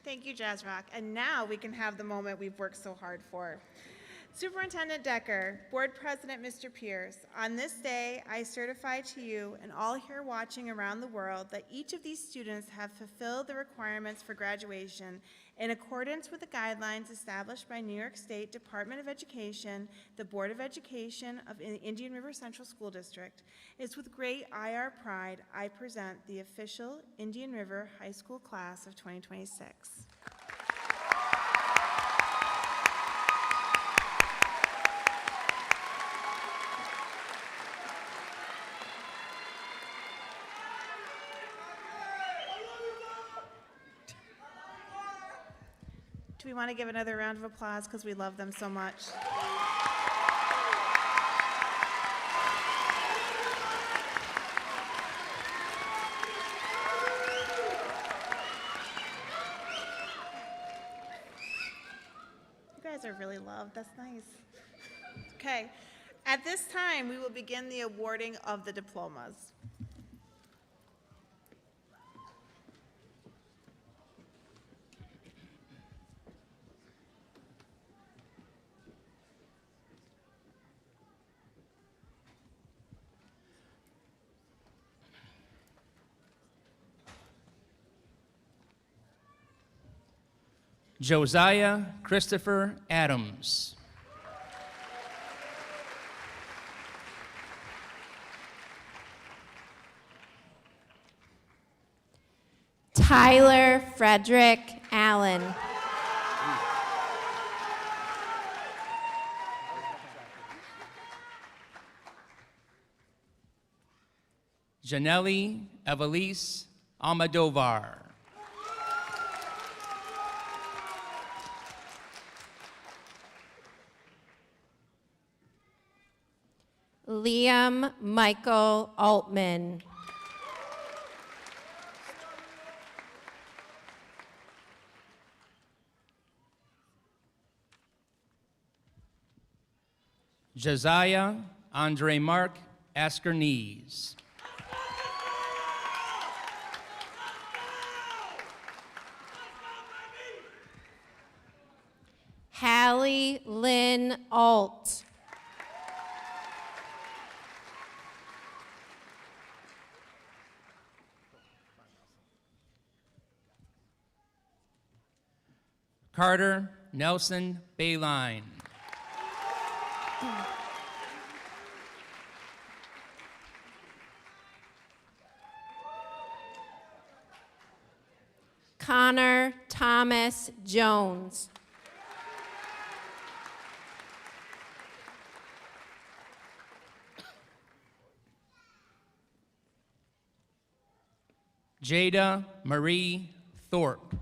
Thank you, Jazz Rock. And now we can have the moment we've worked so hard for. Superintendent Decker, Board President Mr. Pierce, on this day, I certify to you and all here watching around the world that each of these students have fulfilled the requirements for graduation in accordance with the guidelines established by New York State Department of Education, the Board of Education of Indian River Central School District. It's with great IR pride I present the official Indian River High School class of 2026. Do we want to give another round of applause because we love them so much? You guys are really loved. That's nice. Okay. At this time, we will begin the awarding of the diplomas. Josiah Christopher Adams. Tyler Frederick Allen. Janelle Evelise Almodovar. Liam Michael Altman. Josiah Andre Mark Askernes. Hallie Lynn Alt. Carter Nelson Bayline. Connor Thomas Jones. Jada Marie Thorpe.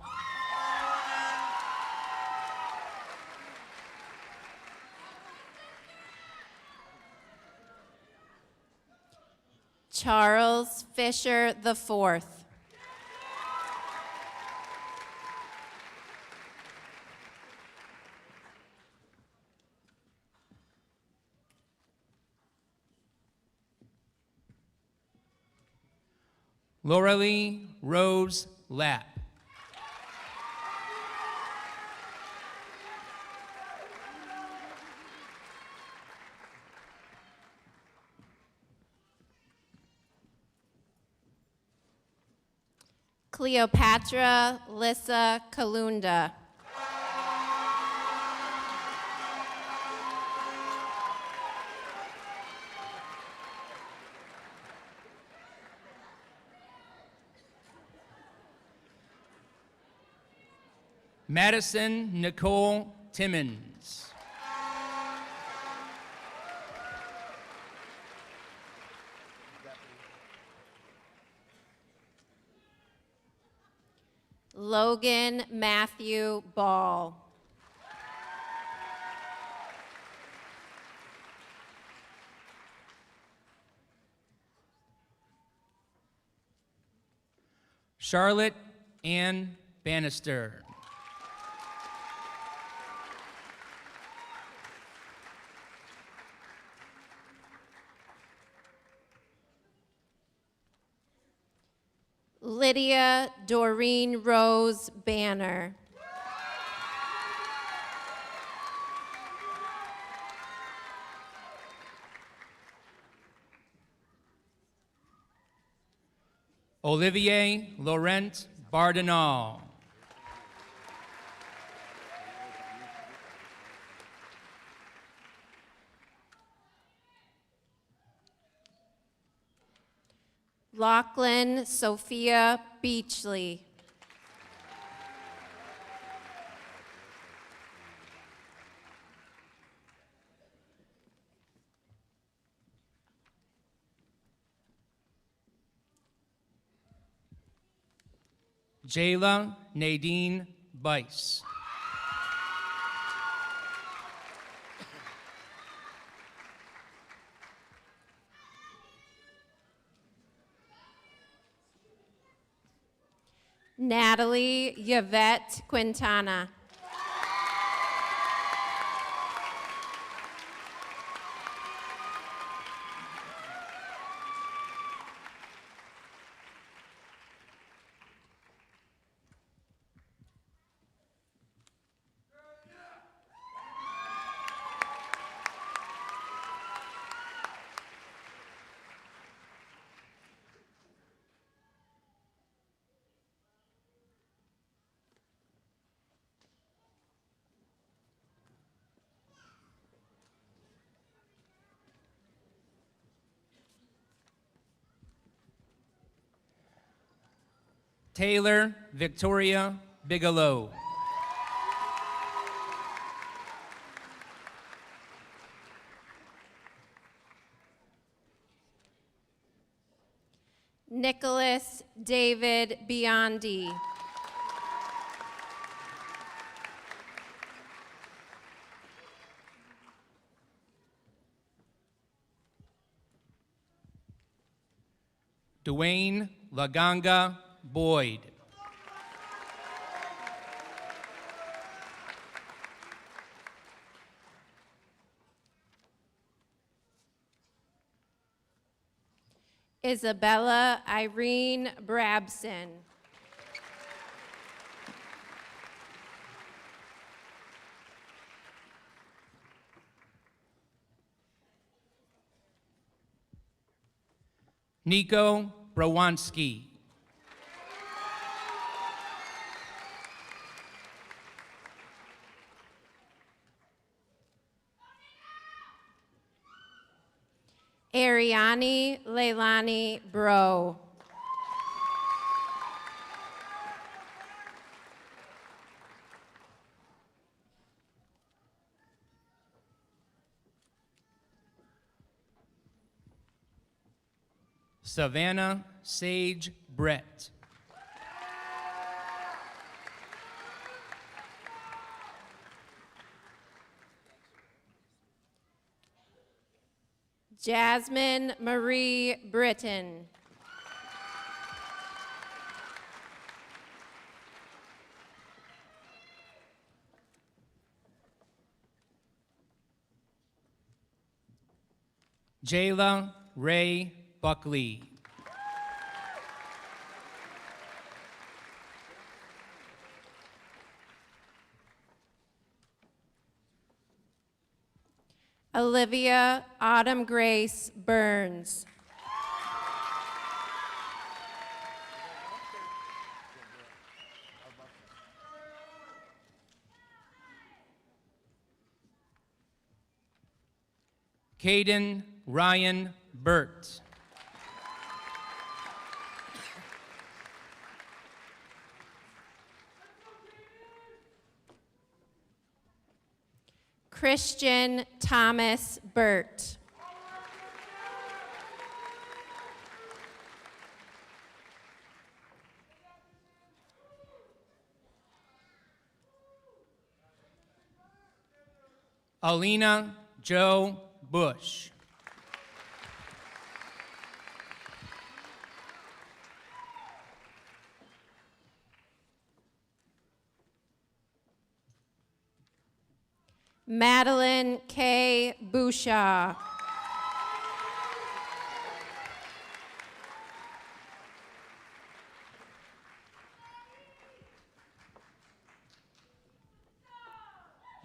Charles Fisher IV. Lauralee Rose Lapp. Cleopatra Lissa Kalunda. Madison Nicole Timmons. Logan Matthew Ball. Charlotte Ann Bannister. Lydia Doreen Rose Banner. Olivier Laurent Bardinal. Lachlan Sophia Beachley. Jayla Nadine Bice. Natalie Yvette Quintana. Taylor Victoria Bigelow. Nicholas David Biondi. Dwayne Laganga Boyd. Isabella Irene Brabson. Nico Brawanski. Ariani Leilani Bro. Savannah Sage Brett. Jasmine Marie Britton. Jayla Ray Buckley. Olivia Autumn Grace Burns. Caden Ryan Burt. Christian Thomas Burt. Alina Joe Bush. Madeline K. Bouchard.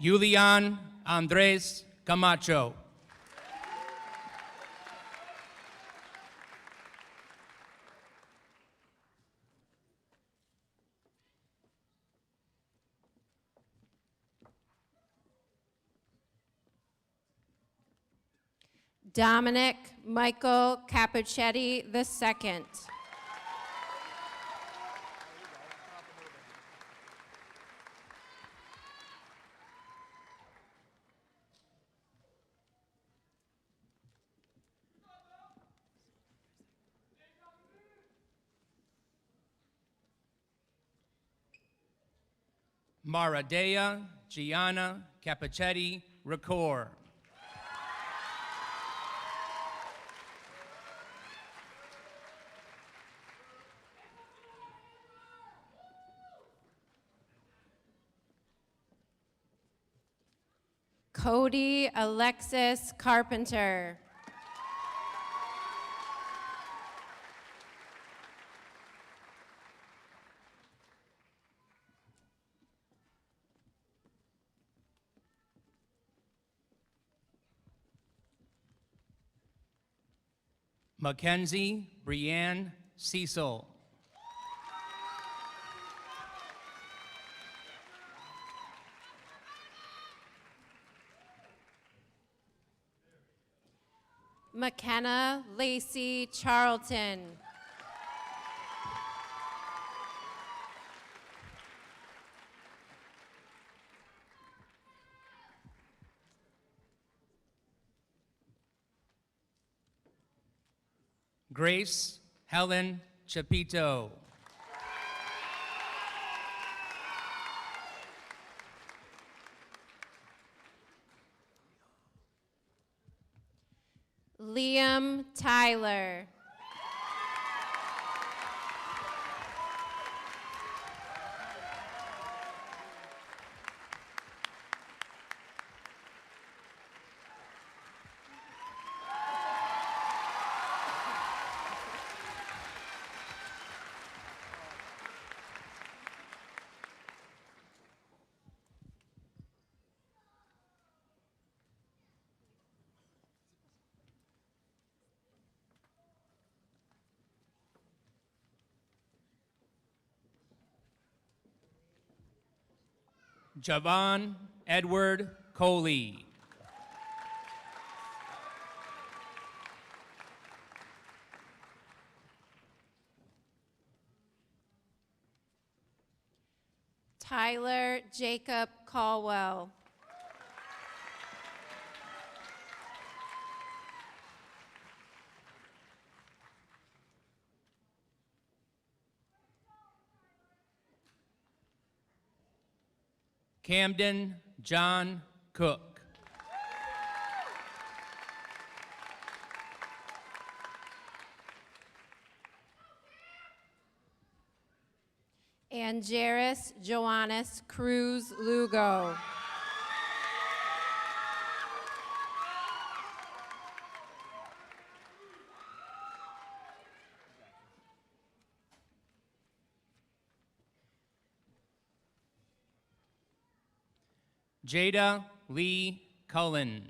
Julian Andres Camacho. Dominic Michael Capuchetti II. Maradea Gianna Capuchetti Ricor. Cody Alexis Carpenter. Mackenzie Brianne Cecil. McKenna Lacey Charlton. Grace Helen Chapito. Liam Tyler. Javon Edward Coley. Tyler Jacob Caldwell. Camden John Cook. And Jairus Joannis Cruz Lugo. Jada Lee Cullen.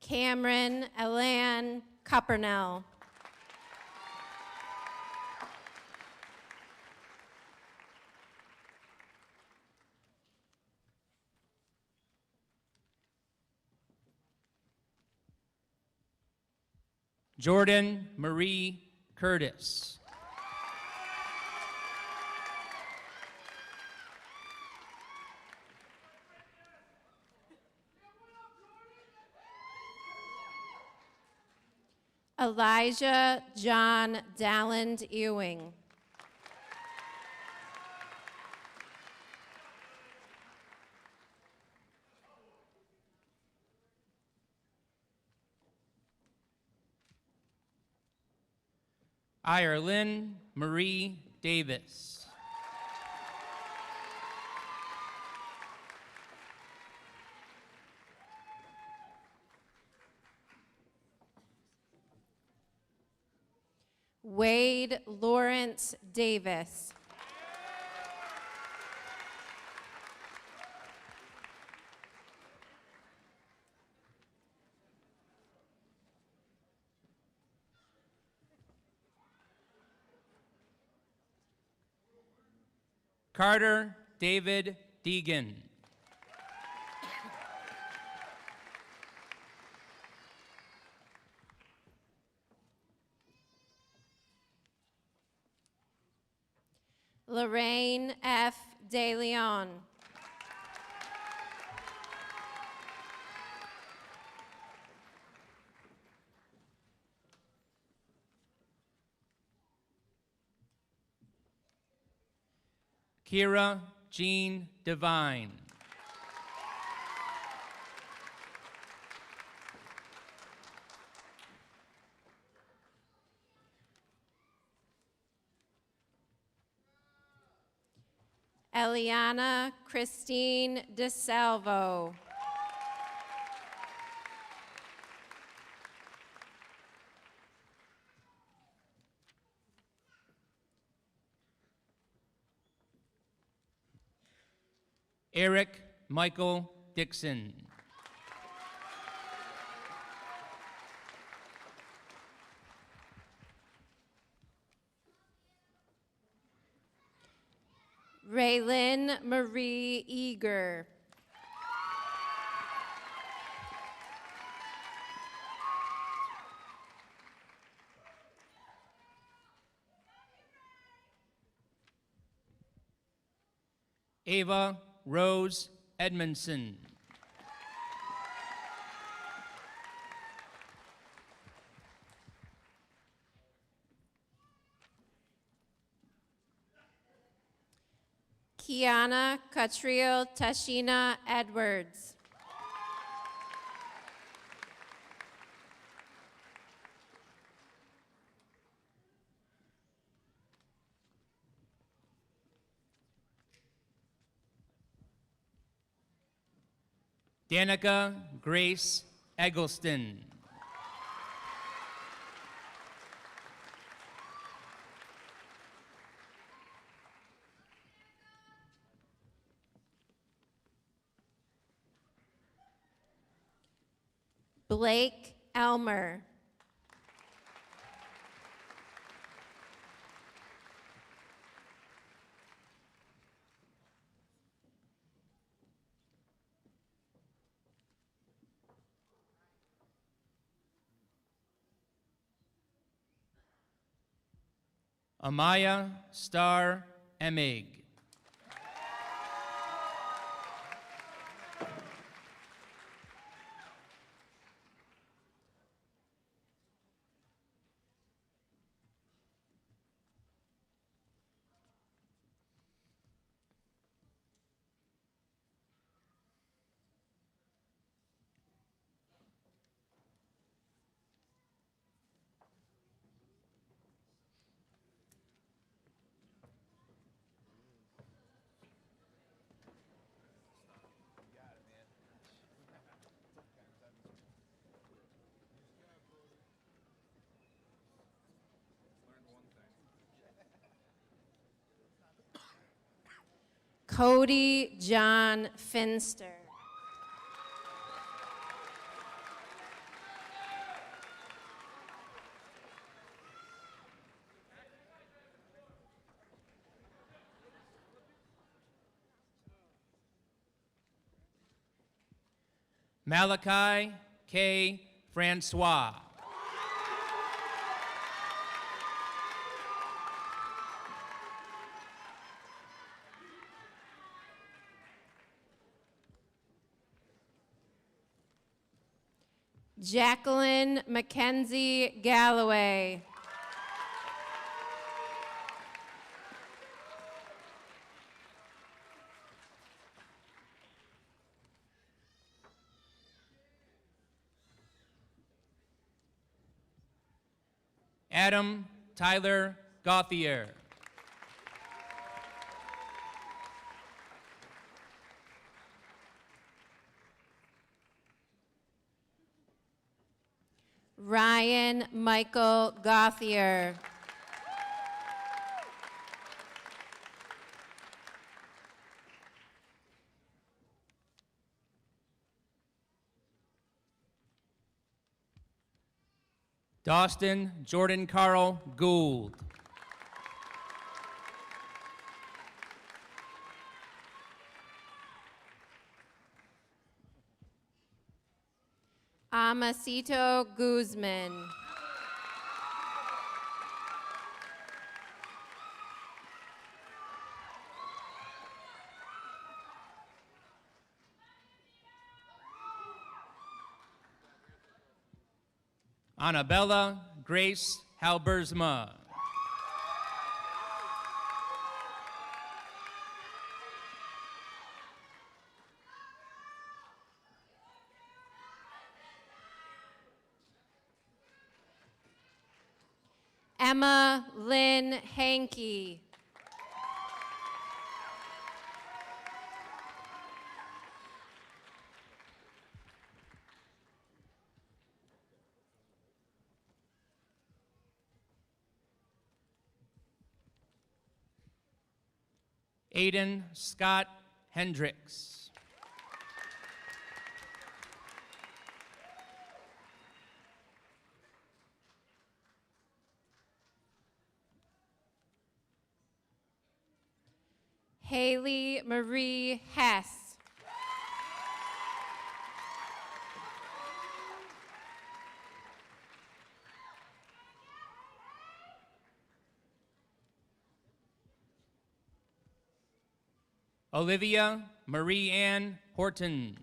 Cameron Elan Cuppernell. Jordan Marie Curtis. Elijah John Dalland Ewing. Ireland Marie Davis. Wade Lawrence Davis. Carter David Deegan. Lorraine F. De Leon. Kira Jean Devine. Eliana Christine DeSalvo. Eric Michael Dixon. Raylyn Marie Eager. Ava Rose Edmondson. Kiana Catriel Tashina Edwards. Danica Grace Eggleston. Blake Elmer. Amaya Star Emig. Cody John Finster. Malachi K. Francois. Jacqueline Mackenzie Galloway. Adam Tyler Gauthier. Ryan Michael Gauthier. Dawson Jordan Carl Gould. Amasito Guzman. Annabella Grace Halbersma. Emma Lynn Hankey. Aiden Scott Hendricks. Haley Marie Hess. Olivia Marie Ann Horton.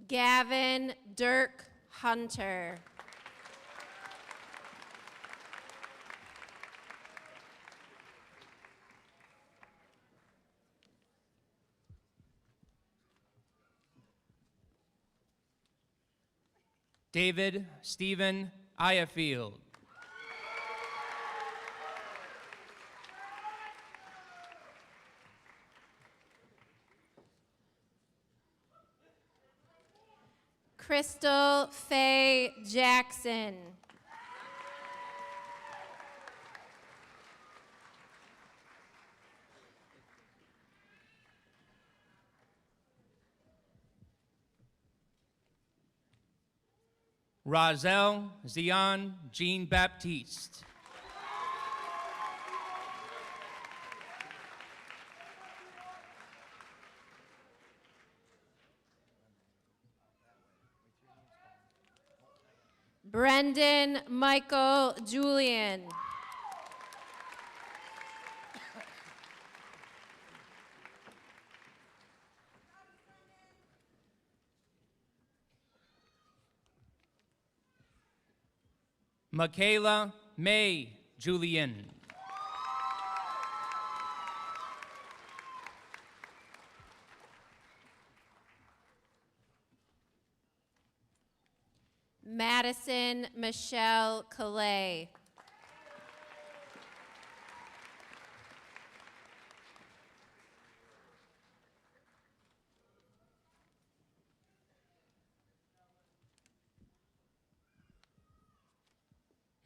Gavin Dirk Hunter. David Stephen Iafield. Crystal Faye Jackson. Rozelle Zion Jean Baptiste. Brendan Michael Julian. Michaela May Julian. Madison Michelle Calais.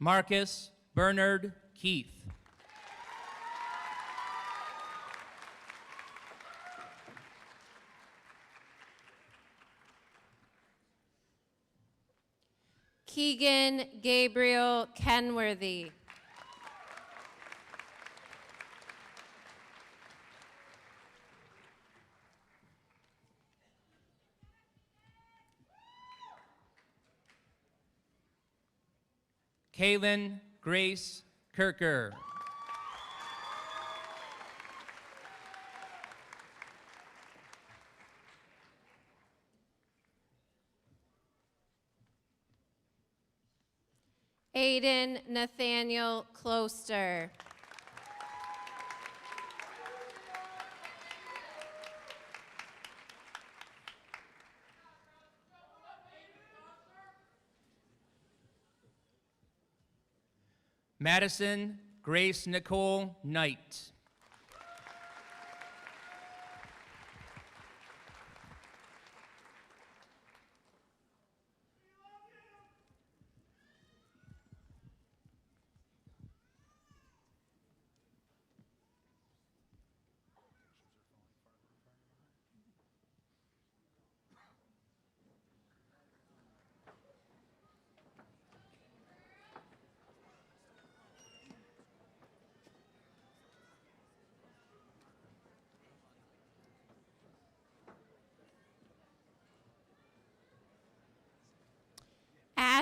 Marcus Bernard Keith. Keegan Gabriel Kenworthy. Kaylin Grace Kirker. Aiden Nathaniel Closter. Madison Grace Nicole Knight.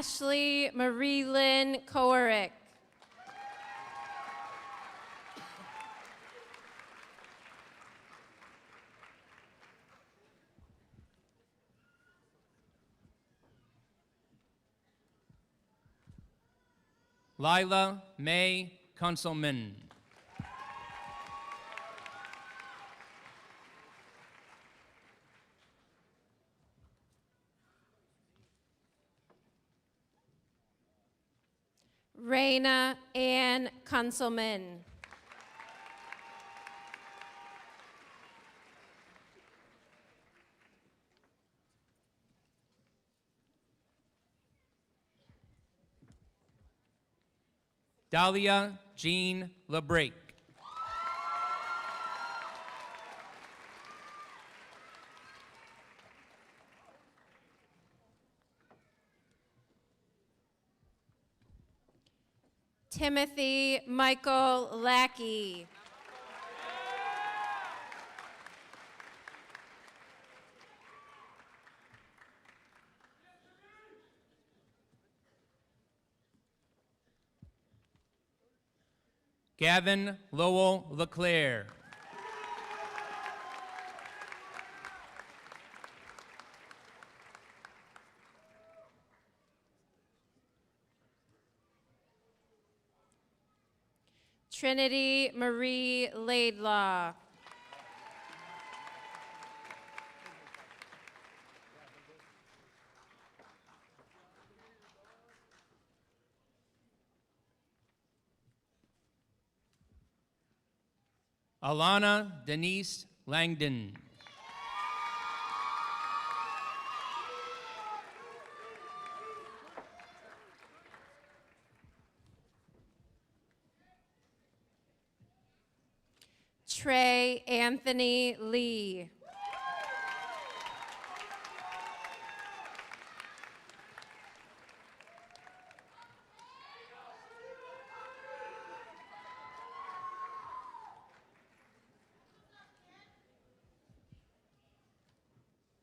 Ashley Marie Lynn Kowarick. Lila May Kunselman. Raina Ann Kunselman. Dahlia Jean LeBrake. Timothy Michael Lackey. Gavin Lowell LeClaire. Trinity Marie Laidlaw. Alana Denise Langdon. Trey Anthony Lee.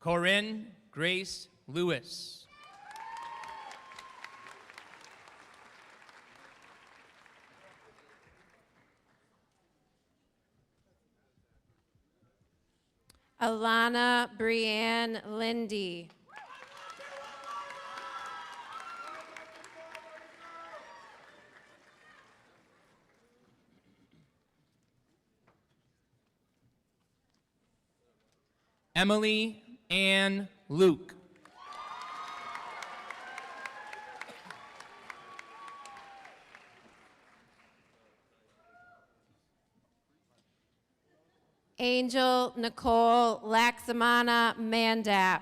Corinne Grace Lewis. Alana Brianne Lindy. Emily Ann Luke. Angel Nicole Laxamana Mandap.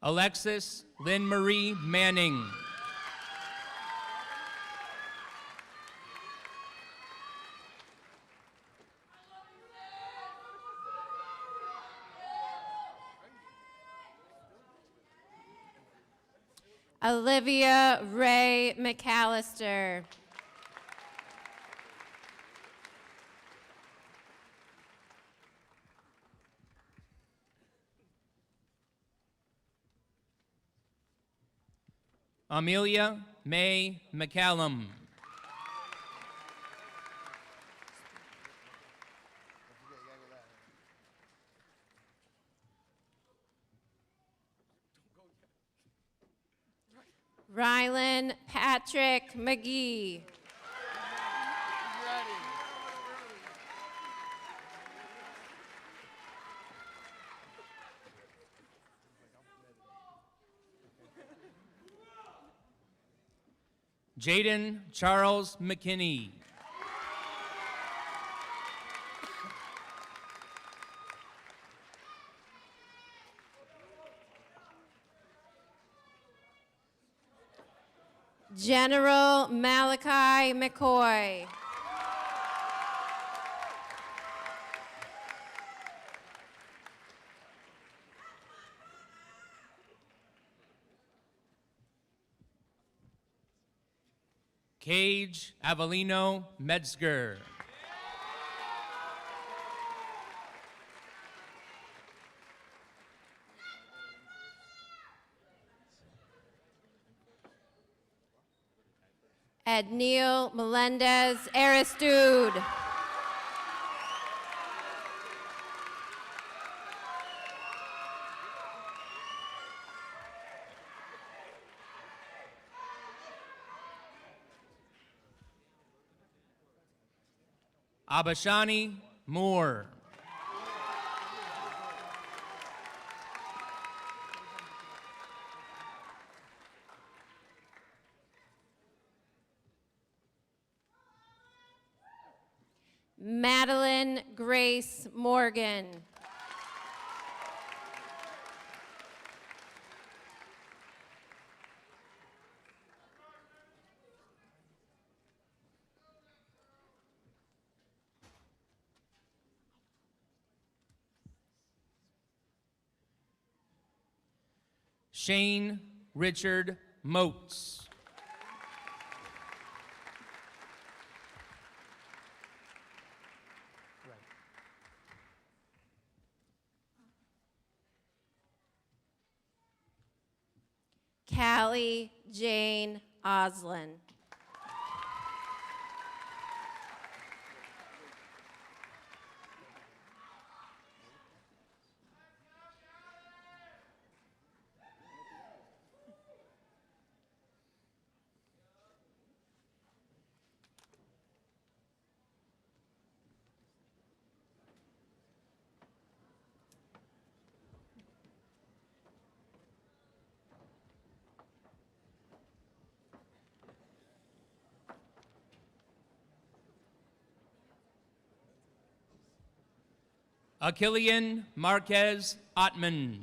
Alexis Lynn Marie Manning. Olivia Ray McAllister. Amelia May McCallum. Rylan Patrick McGee. Jaden Charles McKinney. General Malachi McCoy. Cage Avelino Metzger. Edneil Melendez Aristude. Abashani Moore. Madeline Grace Morgan. Shane Richard Moats. Callie Jane Oslin. Achillian Marquez Ottman.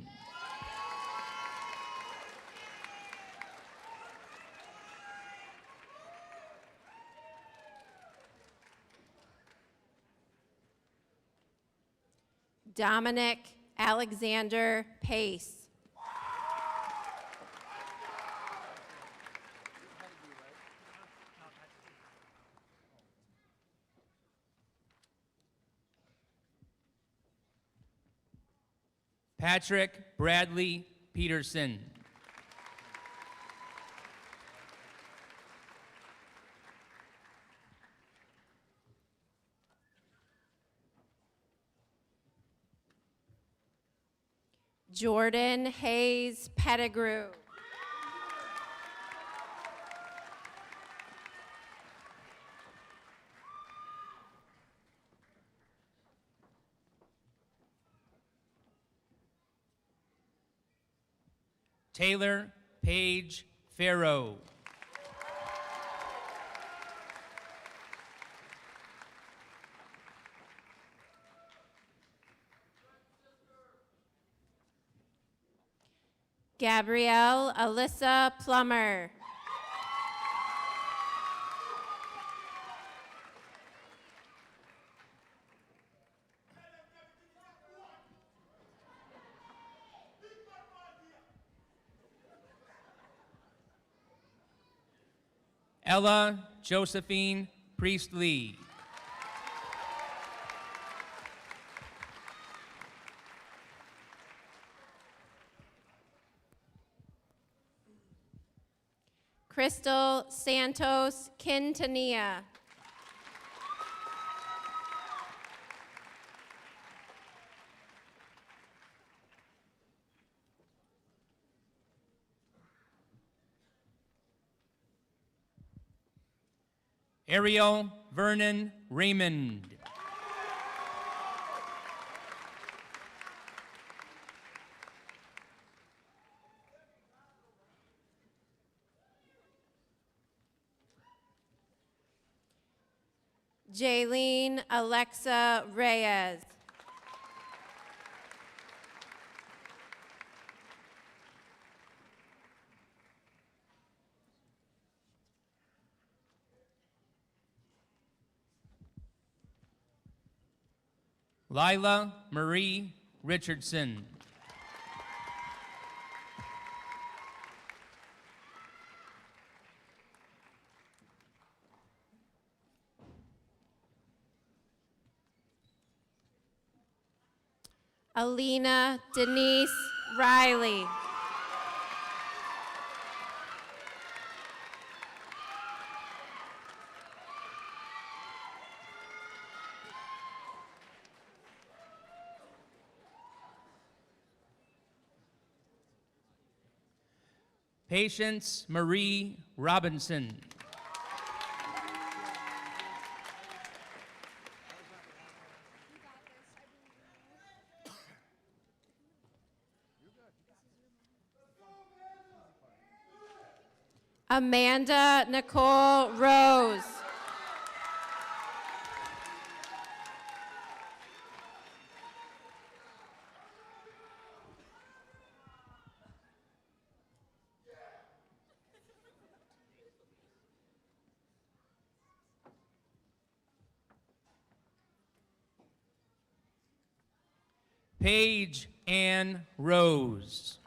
Dominic Alexander Pace. Patrick Bradley Peterson. Jordan Hayes Pettigrew. Taylor Page Farrow. Gabrielle Alyssa Plummer. Ella Josephine Priestley. Crystal Santos Quintanilla. Ariel Vernon Raymond. Jaylene Alexa Reyes. Lila Marie Richardson. Alina Denise Riley. Patience Marie Robinson. Amanda Nicole Rose. Paige Ann Rose.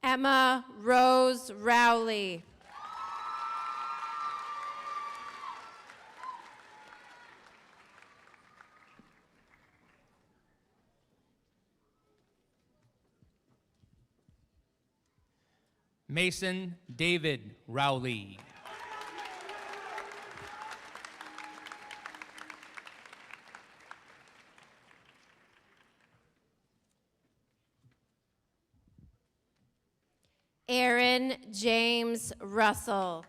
Emma Rose Rowley. Mason David Rowley. Aaron James Russell.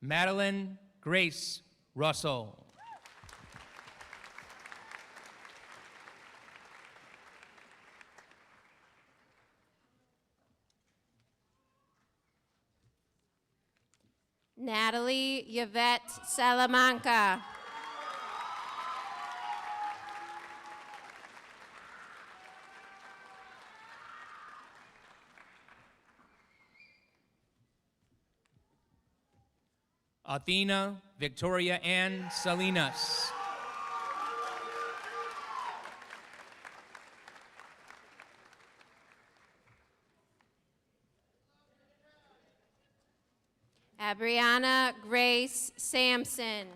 Madeline Grace Russell. Natalie Yvette Salamanca. Athena Victoria Ann Salinas. Abriana Grace Sampson.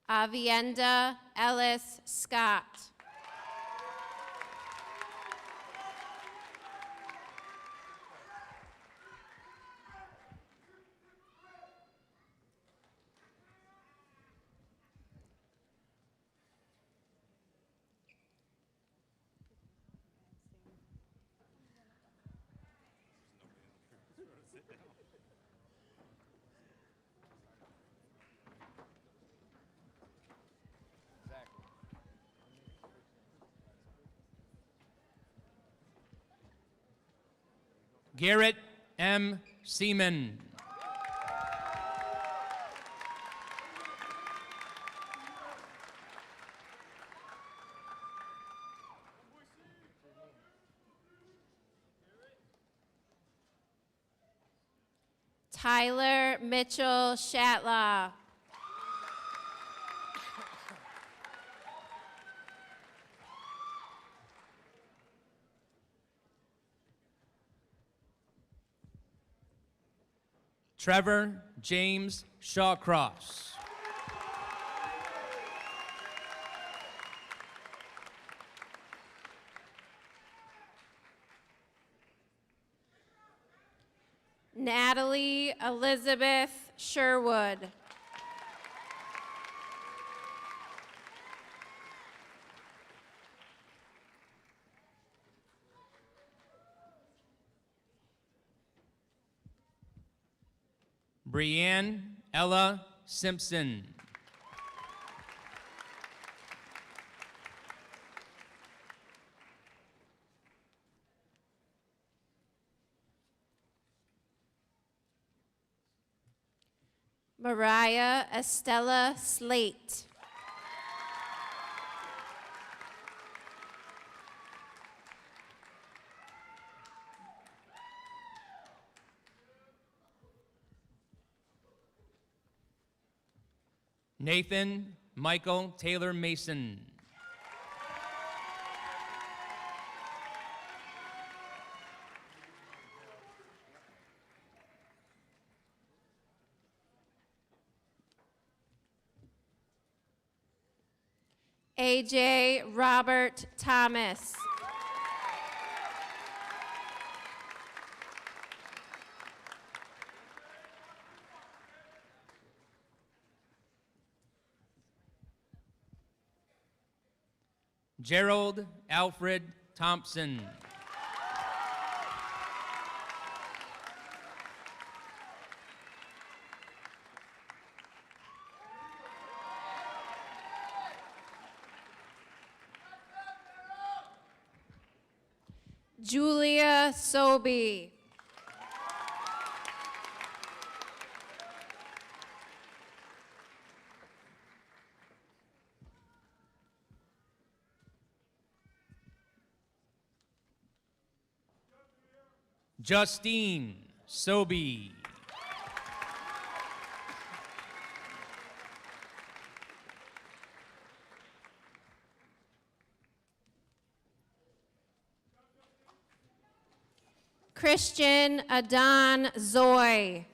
Avienda Ellis Scott. Garrett M. Seaman. Tyler Mitchell Shatlaw. Trevor James Shawcross. Natalie Elizabeth Sherwood. Brianne Ella Simpson. Mariah Estella Slate. Nathan Michael Taylor Mason. AJ Robert Thomas. Gerald Alfred Thompson. Julia Sobey. Justine Sobey. Christian Adon Zoy.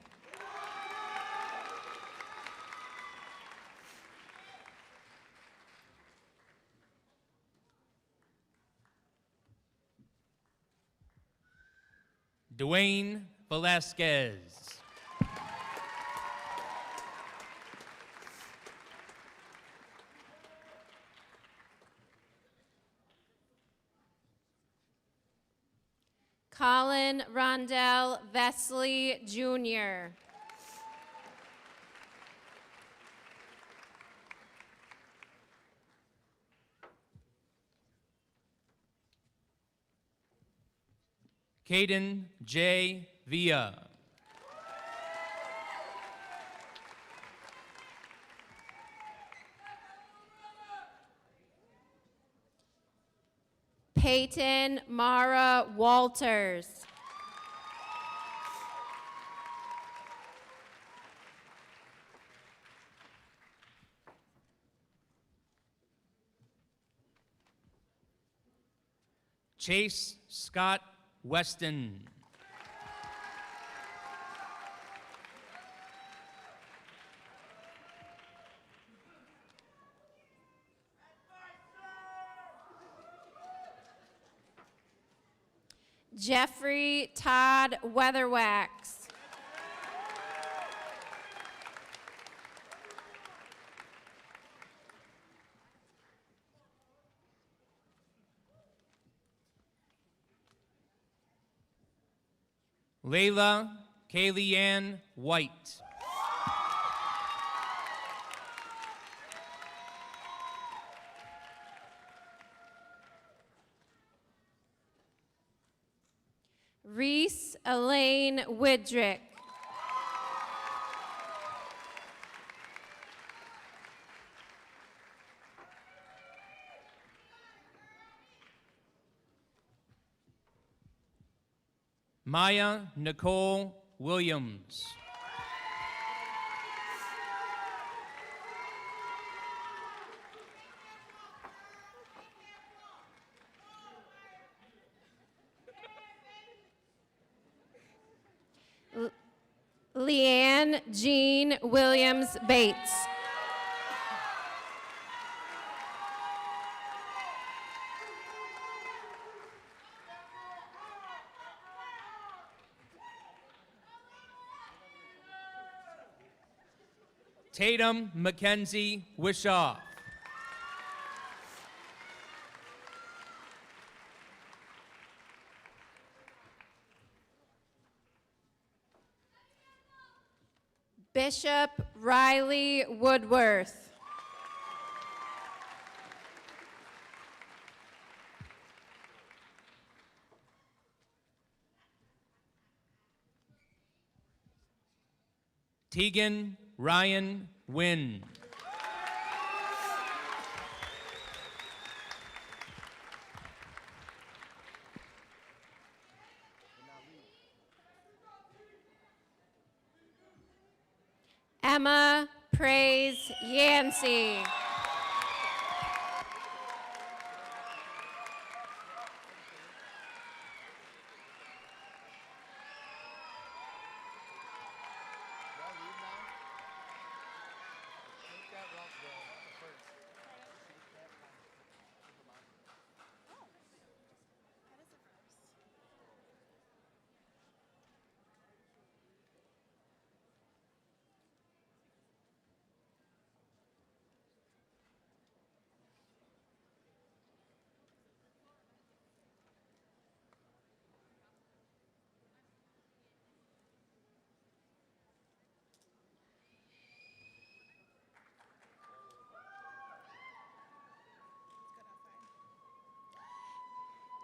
Dwayne Velasquez. Colin Rondell Vesley Jr. Caden J. Villa. Peyton Mara Walters. Chase Scott Weston. Jeffrey Todd Weatherwax. Layla Kayleann White. Reese Elaine Widrick. Maya Nicole Williams. Leanne Jean Williams Bates. Tatum Mackenzie Wishaw. Bishop Riley Woodworth. Tegan Ryan Wynn. Emma Praise Yancey.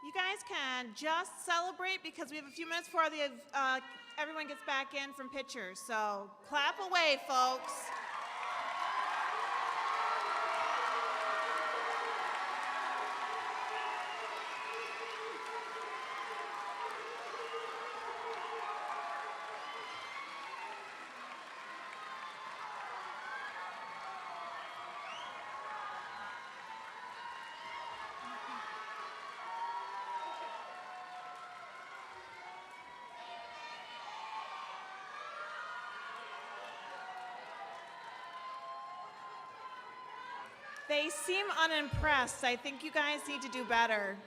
You guys can just celebrate because we have a few minutes before everyone gets back in from pictures. So clap away, folks. They seem unimpressed. I think you guys need to do better.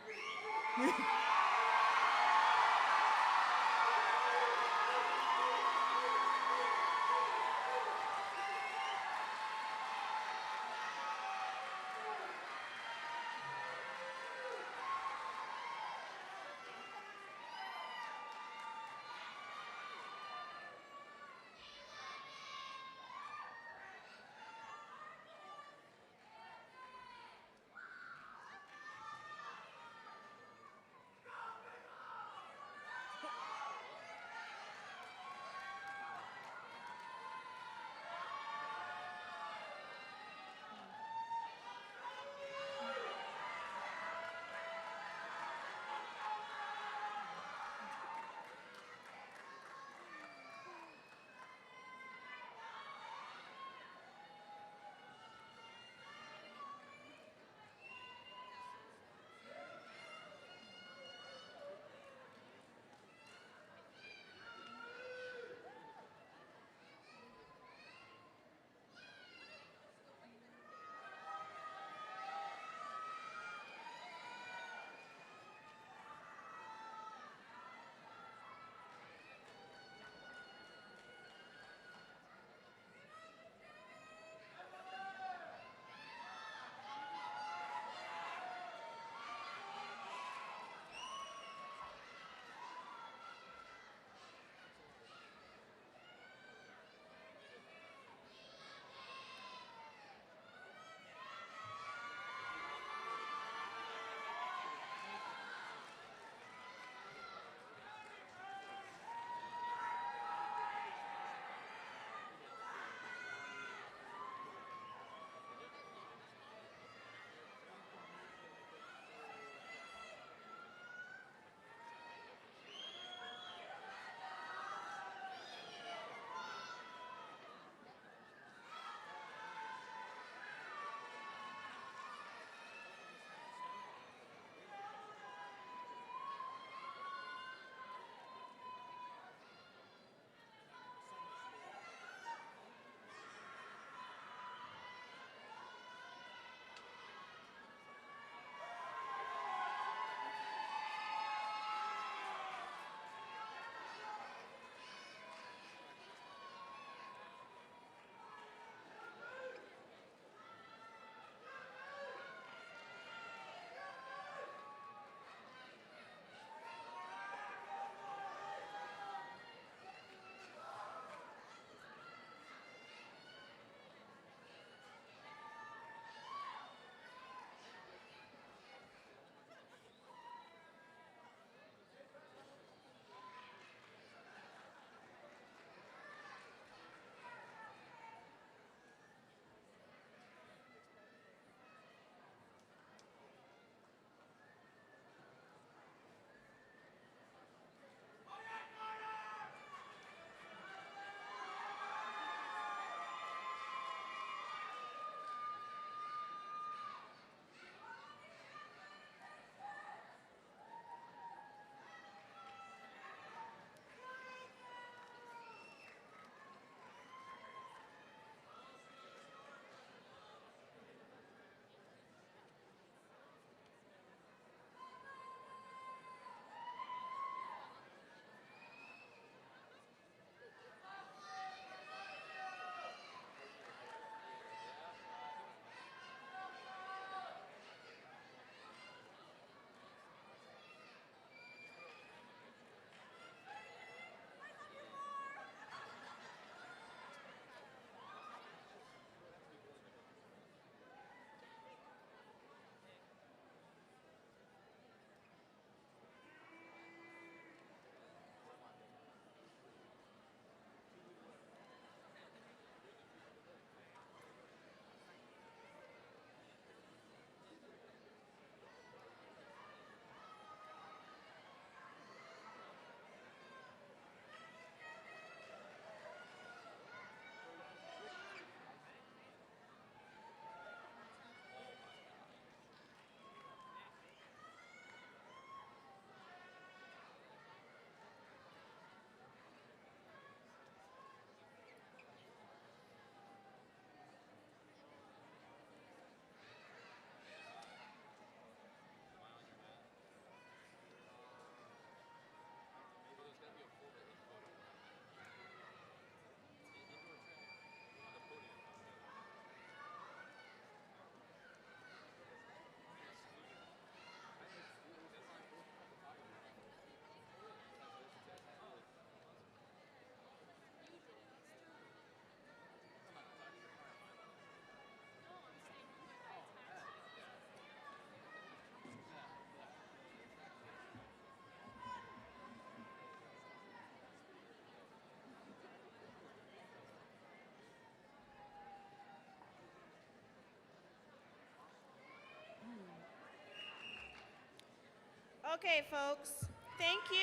Okay, folks, thank you.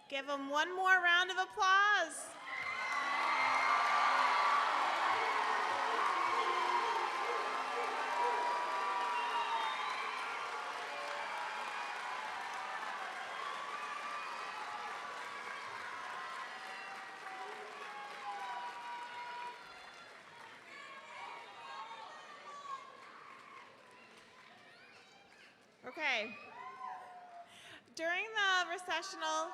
Give them one more round of applause. Okay. During the recessional,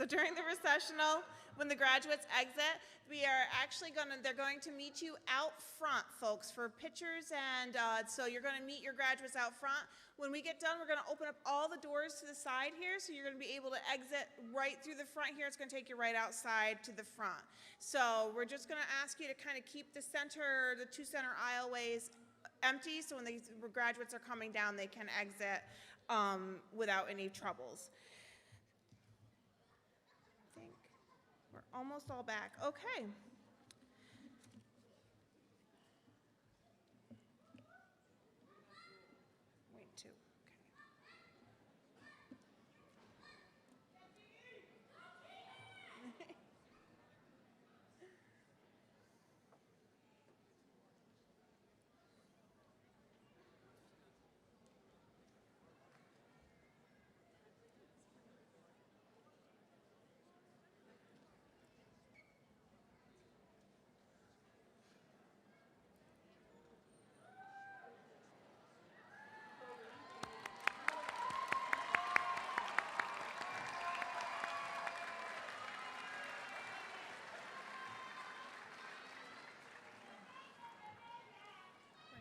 during the recessional, when the graduates exit, they're going to meet you out front, folks, for pictures, and so you're going to meet your graduates out front. When we get done, we're going to open up all the doors to the side here, so you're going to be able to exit right through the front here. It's going to take you right outside to the front. So we're just going to ask you to kind of keep the two center aisleways empty, so when the graduates are coming down, they can exit without any troubles. I think we're almost all back. Okay. Wait, two. Okay.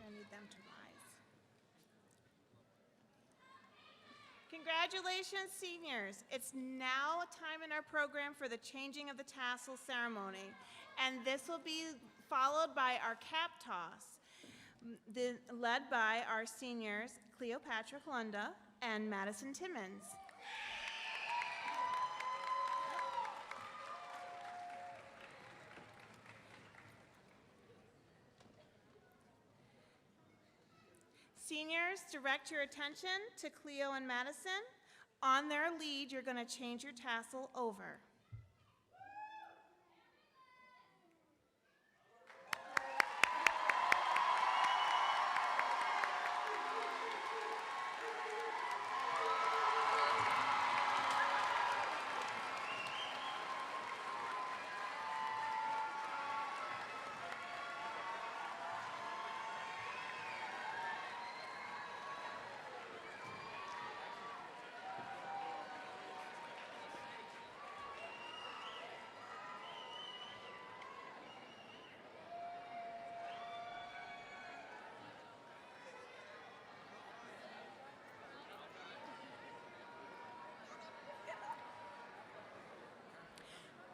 Need them to rise. Congratulations, seniors. It's now a time in our program for the changing of the tassel ceremony, and this will be followed by our cap toss, led by our seniors, Cleopatra Kalunda and Madison Timmons. Seniors, direct your attention to Cleo and Madison. On their lead, you're going to change your tassel over.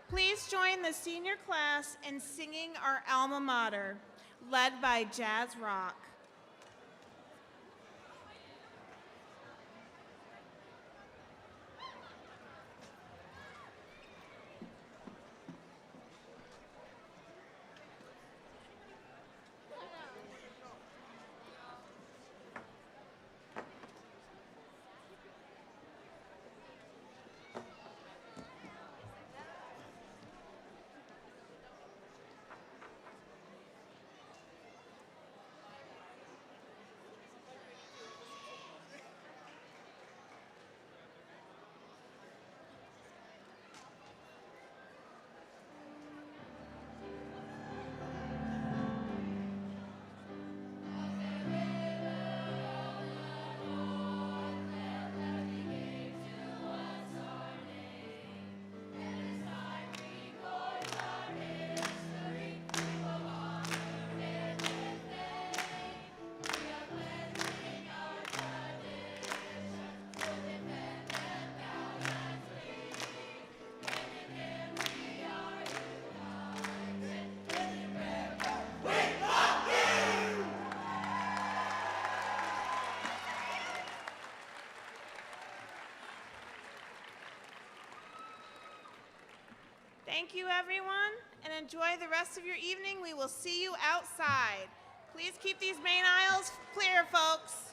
Please join the senior class in singing our alma mater, led by Jazz Rock. Thank you, everyone, and enjoy the rest of your evening. We will see you outside. Please keep these main aisles clear, folks.